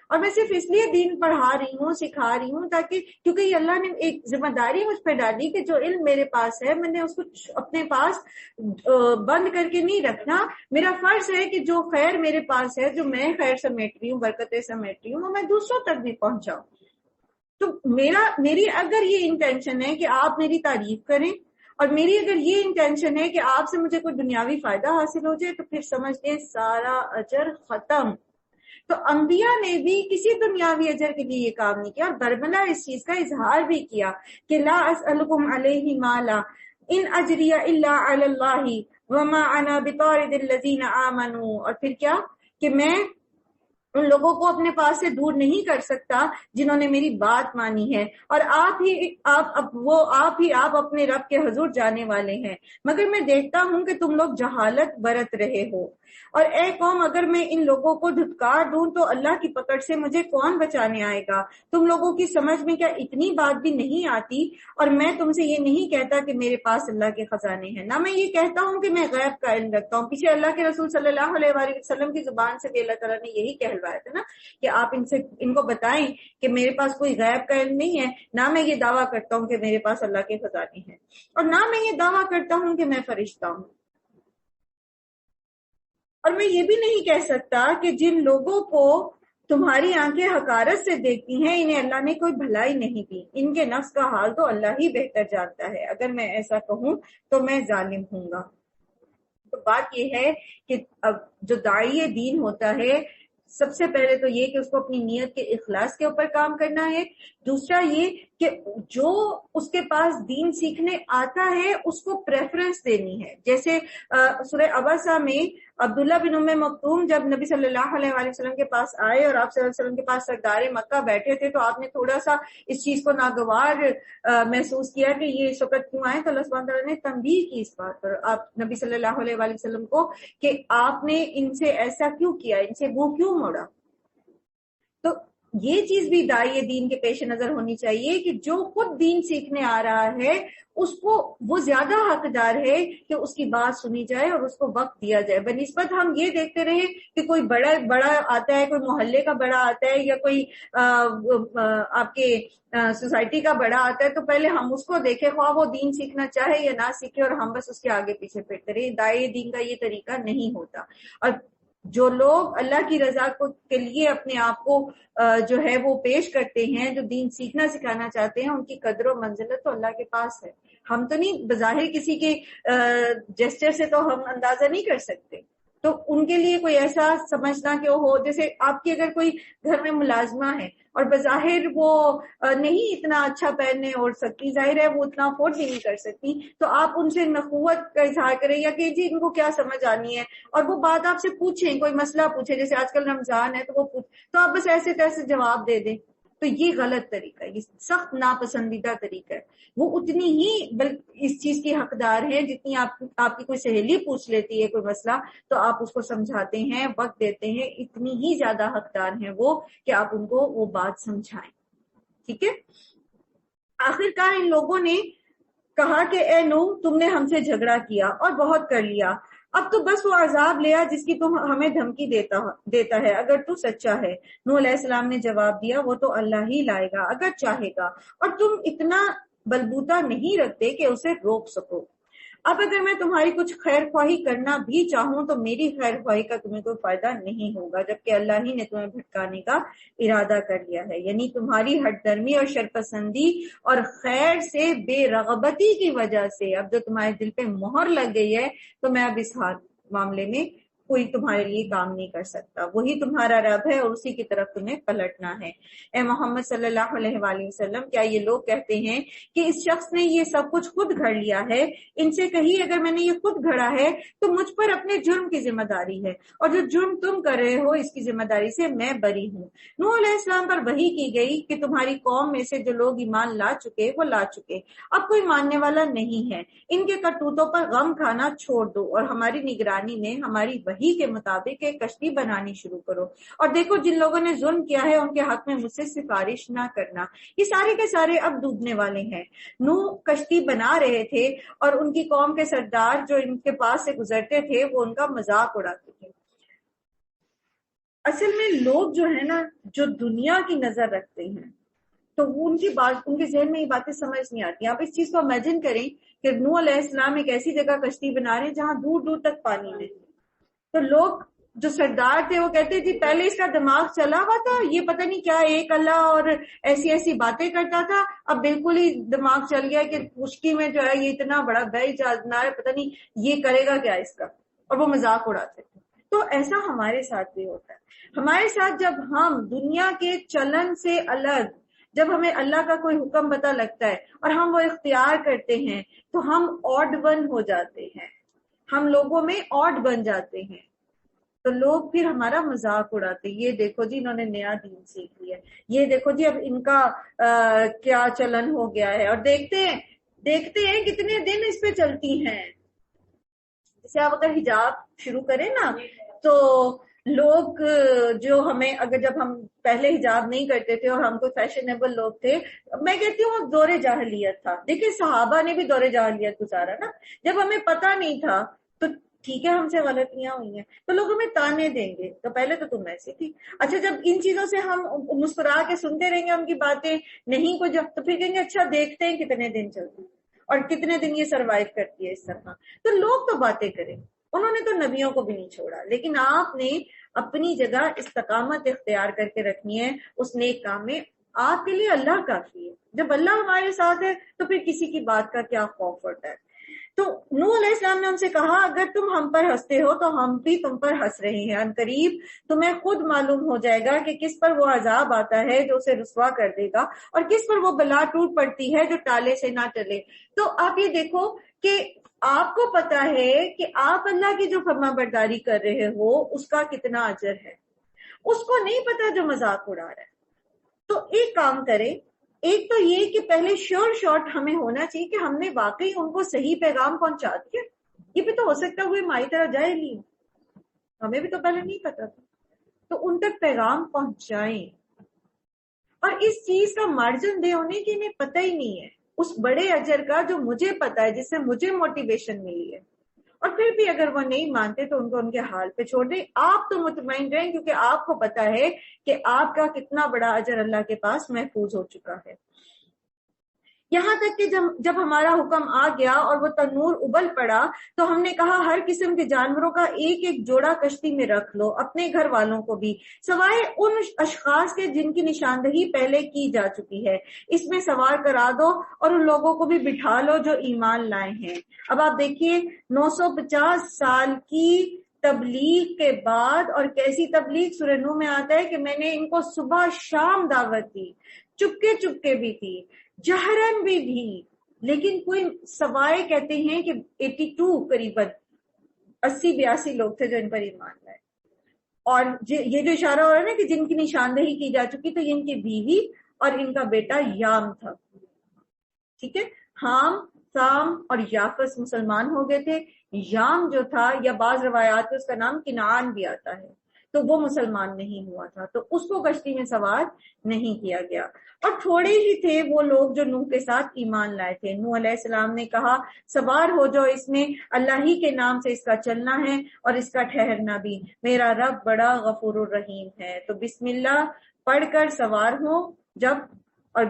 اور میں صرف اس لیے دین پڑھا رہی ہوں، سکھا رہی ہوں تاکہ، کیونکہ یہ اللہ نے ایک ذمہ داری مجھ پہ ڈالی کہ جو علم میرے پاس ہے میں نے اس کو اپنے پاس بند کر کے نہیں رکھنا، میرا فرض ہے کہ جو خیر میرے پاس ہے، جو میں خیر سمیٹ رہی ہوں، برکتیں سمیٹ رہی ہوں، وہ میں دوسروں تک بھی پہنچاؤں۔ تو میری اگر یہ انٹینشن ہے کہ آپ میری تعریف کریں، اور میری اگر یہ انٹینشن ہے کہ آپ سے مجھے کوئی دنیاوی فائدہ حاصل ہو جائے، تو پھر سمجھتے سارا اجر ختم۔ تو انبیاء نے بھی کسی دنیاوی اجر کے لیے یہ کام نہیں کیا، اور برملا اس چیز کا اظہار بھی کیا کہ لا اسألکم علیہ مالا ان اجری الا علی اللہ وما انا بطارد الذین آمنوا، اور پھر کیا کہ میں ان لوگوں کو اپنے پاس سے دور نہیں کر سکتا جنہوں نے میری بات مانی ہے، اور آپ اپنے رب کے حضور جانے والے ہیں، مگر میں دیکھتا ہوں کہ تم لوگ جہالت برت رہے ہو، اور اے قوم اگر میں ان لوگوں کو دھتکار دوں تو اللہ کی پکڑ سے مجھے کون بچانے آئے گا؟ تم لوگوں کی سمجھ میں کیا اتنی بات بھی نہیں آتی؟ اور میں تم سے یہ نہیں کہتا کہ میرے پاس اللہ کے خزانے ہیں، نہ میں یہ کہتا ہوں کہ میں غیب کا علم رکھتا ہوں۔ پیچھے اللہ کے رسول صلی اللہ علیہ وآلہ وسلم کی زبان سے بھی اللہ تعالیٰ نے یہی کہلوایا تھا نا کہ آپ ان کو بتائیں کہ میرے پاس کوئی غیب کا علم نہیں ہے، نہ میں یہ دعویٰ کرتا ہوں کہ میرے پاس اللہ کے خزانے ہیں، اور نہ میں یہ دعویٰ کرتا ہوں کہ میں فرشتہ ہوں، اور میں یہ بھی نہیں کہہ سکتا کہ جن لوگوں کو تمہاری آنکھیں حقارت سے دیکھتی ہیں انہیں اللہ نے کوئی بھلائی نہیں دی، ان کے نفس کا حال تو اللہ ہی بہتر جانتا ہے، اگر میں ایسا کہوں تو میں ظالم ہوں گا۔ تو بات یہ ہے کہ اب جو داعی دین ہوتا ہے، سب سے پہلے تو یہ کہ اس کو اپنی نیت کے اخلاص کے اوپر کام کرنا ہے، دوسرا یہ کہ جو اس کے پاس دین سیکھنے آتا ہے اس کو پریفرنس دینی ہے۔ جیسے سورہ عبسہ میں عبداللہ بن ام مکتوم جب نبی صلی اللہ علیہ وآلہ وسلم کے پاس آئے اور آپ صلی اللہ علیہ وسلم کے پاس سردار مکہ بیٹھے تھے، تو آپ نے تھوڑا سا اس چیز کو ناگوار محسوس کیا کہ یہ اس وقت کیوں آئے، تو اللہ سبحانہ تعالیٰ نے تنبیہ کی اس بات پر آپ نبی صلی اللہ علیہ وآلہ وسلم کو کہ آپ نے ان سے ایسا کیوں کیا، ان سے منہ کیوں موڑا۔ تو یہ چیز بھی داعی دین کے پیش نظر ہونی چاہیے کہ جو خود دین سیکھنے آ رہا ہے اس کو وہ زیادہ حقدار ہے کہ اس کی بات سنی جائے اور اس کو وقت دیا جائے، بنسبت ہم یہ دیکھتے رہے کہ کوئی بڑا آتا ہے، کوئی محلے کا بڑا آتا ہے یا کوئی آپ کے سوسائٹی کا بڑا آتا ہے، تو پہلے ہم اس کو دیکھیں خواہ وہ دین سیکھنا چاہے یا نہ سیکھے، اور ہم بس اس کے آگے پیچھے پھرتے رہے۔ داعی دین کا یہ طریقہ نہیں ہوتا، اور جو لوگ اللہ کی رضا کے لیے اپنے آپ کو جو ہے وہ پیش کرتے ہیں، جو دین سیکھنا سکھانا چاہتے ہیں، ان کی قدر و منزلت تو اللہ کے پاس ہے، ہم تو نہیں، بظاہر کسی کے جسچر سے تو ہم اندازہ نہیں کر سکتے۔ تو ان کے لیے کوئی ایسا سمجھنا کہ ہو، جیسے آپ کی اگر کوئی گھر میں ملازمہ ہے اور بظاہر وہ نہیں اتنا اچھا پہننے اور سکتی، ظاہر ہے وہ اتنا افورڈ بھی نہیں کر سکتی، تو آپ ان سے نخوت کا اظہار کریں یا کہ جی ان کو کیا سمجھ آنی ہے، اور وہ بات آپ سے پوچھیں، کوئی مسئلہ پوچھیں، جیسے آج کل رمضان ہے تو وہ تو آپ بس ایسے تیسے جواب دے دیں، تو یہ غلط طریقہ ہے، یہ سخت ناپسندیدہ طریقہ ہے۔ وہ اتنی ہی اس چیز کی حقدار ہے جتنی آپ کی کوئی سہیلی پوچھ لیتی ہے کوئی مسئلہ تو آپ اس کو سمجھاتے ہیں، وقت دیتے ہیں، اتنی ہی زیادہ حقدار ہیں وہ کہ آپ ان کو وہ بات سمجھائیں، ٹھیک ہے۔ آخر کار ان لوگوں نے کہا کہ اے نوح تم نے ہم سے جھگڑا کیا اور بہت کر لیا، اب تو بس وہ عذاب لیا جس کی تم ہمیں دھمکی دیتا ہے، اگر تو سچا ہے۔ نوح علیہ السلام نے جواب دیا وہ تو اللہ ہی لائے گا اگر چاہے گا، اور تم اتنا بلبوتا نہیں رکھتے کہ اسے روک سکو۔ اب اگر میں تمہاری کچھ خیر خواہی کرنا بھی چاہوں تو میری خیر خواہی کا تمہیں کوئی فائدہ نہیں ہوگا، جبکہ اللہ ہی نے تمہیں بھٹکانے کا ارادہ کر لیا ہے، یعنی تمہاری ہٹ درمی اور شرپسندی اور خیر سے بے رغبتی کی وجہ سے اب جو تمہارے دل پہ مہر لگ گئی ہے، تو میں اب اس معاملے میں کوئی تمہارے لیے کام نہیں کر سکتا، وہی تمہارا رب ہے اور اسی کی طرف تمہیں پلٹنا ہے۔ اے محمد صلی اللہ علیہ وآلہ وسلم، کیا یہ لوگ کہتے ہیں کہ اس شخص نے یہ سب کچھ خود گھڑ لیا ہے؟ ان سے کہیے اگر میں نے یہ خود گھڑا ہے تو مجھ پر اپنے جرم کی ذمہ داری ہے، اور جو جرم تم کر رہے ہو اس کی ذمہ داری سے میں بری ہوں۔ نوح علیہ السلام پر وحی کی گئی کہ تمہاری قوم میں سے جو لوگ ایمان لا چکے وہ لا چکے، اب کوئی ماننے والا نہیں ہے، ان کے کرتوتوں پر غم کھانا چھوڑ دو اور ہماری نگرانی میں ہماری وحی وحی کے مطابق ایک کشتی بنانی شروع کرو. اور دیکھو جن لوگوں نے ظلم کیا ہے ان کے حق میں مجھ سے سفارش نہ کرنا. یہ سارے کے سارے اب ڈوبنے والے ہیں. نوح کشتی بنا رہے تھے اور ان کی قوم کے سردار جو ان کے پاس سے گزرتے تھے وہ ان کا مذاق اڑاتے تھے. اصل میں لوگ جو ہے نا جو دنیا کی نظر رکھتے ہیں تو وہ ان کے ذہن میں یہ باتیں سمجھ نہیں آتی. آپ اس چیز کو امیجن کریں کہ نوح علیہ السلام ایک ایسی جگہ کشتی بنا رہے ہیں جہاں دور دور تک پانی نہیں. تو لوگ جو سردار تھے وہ کہتے تھے پہلے اس کا دماغ چلا ہوا تھا, یہ پتہ نہیں کیا ایک اللہ اور ایسی ایسی باتیں کرتا تھا, اب بالکل ہی دماغ چل گیا کہ خشکی میں جو ہے یہ اتنا بڑا بحر جہاز بنا رہا ہے, پتہ نہیں یہ کرے گا کیا اس کا, اور وہ مذاق اڑاتے تھے. تو ایسا ہمارے ساتھ بھی ہوتا ہے. ہمارے ساتھ جب ہم دنیا کے چلن سے الگ, جب ہمیں اللہ کا کوئی حکم پتہ لگتا ہے اور ہم وہ اختیار کرتے ہیں تو ہم آڈ ون ہو جاتے ہیں, ہم لوگوں میں آڈ بن جاتے ہیں. تو لوگ پھر ہمارا مذاق اڑاتے, یہ دیکھو جی انہوں نے نیا دین سیکھ لیا, یہ دیکھو جی اب ان کا کیا چلن ہو گیا ہے. اور دیکھتے ہیں کتنے دن اس پہ چلتی ہیں. جیسے آپ اگر حجاب شروع کریں نا تو لوگ جو ہمیں اگر جب ہم پہلے حجاب نہیں کرتے تھے اور ہم کوئی فیشنیبل لوگ تھے, میں کہتی ہوں دور جاہلیت تھا. دیکھیں صحابہ نے بھی دور جاہلیت گزارا نا, جب ہمیں پتہ نہیں تھا تو ٹھیک ہے ہم سے غلطیاں ہوئی ہیں تو لوگ ہمیں تانے دیں گے, تو پہلے تو تم ایسی تھی. اچھا جب ان چیزوں سے ہم مسکرا کے سنتے رہیں گے ان کی باتیں نہیں کو جب, تو پھر کہیں گے اچھا دیکھتے ہیں کتنے دن چلتی اور کتنے دن یہ سروائیو کرتی ہے اس طرح. تو لوگ تو باتیں کریں, انہوں نے تو نبیوں کو بھی نہیں چھوڑا, لیکن آپ نے اپنی جگہ استقامت اختیار کر کے رکھنی ہے اس نیک کام میں. آپ کے لیے اللہ کافی ہے. جب اللہ ہمارے ساتھ ہے تو پھر کسی کی بات کا کیا خوف ہوتا ہے. تو نوح علیہ السلام نے ان سے کہا اگر تم ہم پر ہنستے ہو تو ہم بھی تم پر ہنس رہے ہیں, ان قریب تمہیں خود معلوم ہو جائے گا کہ کس پر وہ عذاب آتا ہے جو اسے رسوا کر دے گا اور کس پر وہ بلا ٹوٹ پڑتی ہے جو ٹالے سے نہ ٹلے. تو آپ یہ دیکھو کہ آپ کو پتا ہے کہ آپ اللہ کی جو فرما برداری کر رہے ہو اس کا کتنا اجر ہے, اس کو نہیں پتا جو مذاق اڑا رہا ہے. تو ایک کام کرے, ایک تو یہ کہ پہلے شیور شاٹ ہمیں ہونا چاہیے کہ ہم نے واقعی ان کو صحیح پیغام پہنچا دیا. یہ بھی تو ہو سکتا ہے وہ ہماری طرح جائے نہیں, ہمیں بھی تو پہلے نہیں پتا تھا, تو ان تک پیغام پہنچائیں. اور اس چیز کا مارجن دے انہیں کہ انہیں پتہ ہی نہیں ہے اس بڑے اجر کا جو مجھے پتا ہے, جس سے مجھے موٹیویشن ملی ہے. اور پھر بھی اگر وہ نہیں مانتے تو ان کو ان کے حال پہ چھوڑ دیں. آپ تو مطمئن رہیں کیونکہ آپ کو پتا ہے کہ آپ کا کتنا بڑا اجر اللہ کے پاس محفوظ ہو چکا ہے. یہاں تک کہ جب ہمارا حکم آ گیا اور وہ تنور ابل پڑا تو ہم نے کہا ہر قسم کے جانوروں کا ایک ایک جوڑا کشتی میں رکھ لو, اپنے گھر والوں کو بھی, سوائے ان اشخاص کے جن کی نشاندہی پہلے کی جا چکی ہے. اس میں سوار کرا دو اور ان لوگوں کو بھی بٹھا لو جو ایمان لائے ہیں. اب آپ دیکھیے 950 سال کی تبلیغ کے بعد, اور کیسی تبلیغ, سورہ نوح میں آتا ہے کہ میں نے ان کو صبح شام دعوت دی, چپکے چپکے بھی تھی, جہرن بھی, لیکن کوئی سوائے کہتے ہیں کہ 82 قریباً 80-82 لوگ تھے جو ان پر ایمان لائے. اور یہ جو اشارہ ہو رہا ہے نا کہ جن کی نشاندہی کی جا چکی, تو ان کی بیوی اور ان کا بیٹا یام تھا. ٹھیک ہے, حام, سام اور یافس مسلمان ہو گئے تھے. یام جو تھا, یا بعض روایات میں اس کا نام کنعان بھی آتا ہے, تو وہ مسلمان نہیں ہوا تھا, تو اس کو کشتی میں سوار نہیں کیا گیا. اور تھوڑے ہی تھے وہ لوگ جو نوح کے ساتھ ایمان لائے تھے. نوح علیہ السلام نے کہا سوار ہو جاؤ اس میں, اللہ ہی کے نام سے اس کا چلنا ہے اور اس کا ٹھہرنا بھی, میرا رب بڑا غفور الرحیم ہے. تو بسم اللہ پڑھ کر سوار ہو جب, اور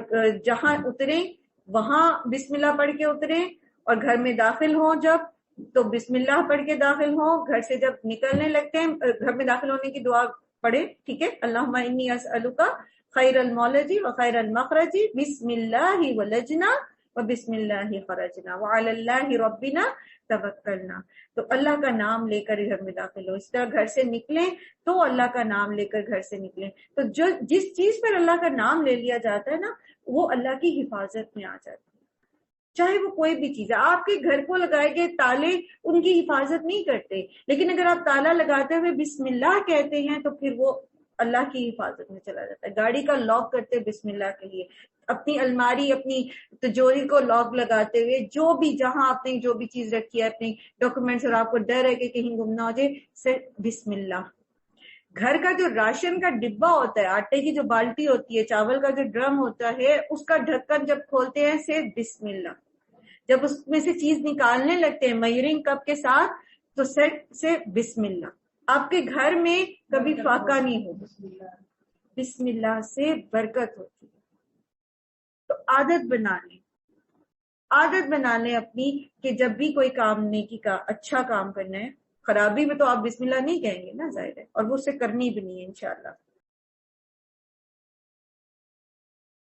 جہاں اتریں وہاں بسم اللہ پڑھ کے اتریں, اور گھر میں داخل ہوں جب تو بسم اللہ پڑھ کے داخل ہوں. گھر سے جب نکلنے لگتے ہیں گھر میں داخل ہونے کی دعا پڑھے, ٹھیک ہے, اللہم انی اسألک خیر المولج و خیر المخرج بسم اللہ ولجنا و بسم اللہ خرجنا وعلی اللہ ربنا توکلنا. تو اللہ کا نام لے کر گھر میں داخل ہو. اس طرح گھر سے نکلیں تو اللہ کا نام لے کر گھر سے نکلیں. تو جس چیز پر اللہ کا نام لے لیا جاتا ہے نا, وہ اللہ کی حفاظت میں آ جاتی ہے, چاہے وہ کوئی بھی چیز ہے. آپ کے گھر کو لگائے گئے تالے ان کی حفاظت نہیں کرتے, لیکن اگر آپ تالا لگاتے ہوئے بسم اللہ کہتے ہیں تو پھر وہ اللہ کی حفاظت میں چلا جاتا ہے. گاڑی کا لاک کرتے بسم اللہ کہیے. اپنی الماری اپنی تجوری کو لاک لگاتے ہوئے جو بھی جہاں آپ نے جو بھی چیز رکھی ہے اپنی ڈاکومنٹس اور آپ کو ڈر ہے کہ کہیں گم نہ ہو جائے سے بسم اللہ. گھر کا جو راشن کا ڈبا ہوتا ہے, آٹے کی جو بالٹی ہوتی ہے, چاول کا جو ڈرم ہوتا ہے, اس کا ڈھکن جب کھولتے ہیں سے بسم اللہ. جب اس میں سے چیز نکالنے لگتے ہیں میئرنگ کپ کے ساتھ تو سیٹ سے بسم اللہ. آپ کے گھر میں کبھی فاقہ نہیں ہوگا, بسم اللہ سے برکت ہوتی ہے. تو عادت بنا لیں اپنی کہ جب بھی کوئی کام نیکی کا اچھا کام کرنا ہے, خرابی میں تو آپ بسم اللہ نہیں کہیں گے نا, ظاہر ہے, اور وہ اسے کرنی بھی نہیں ہے انشاءاللہ.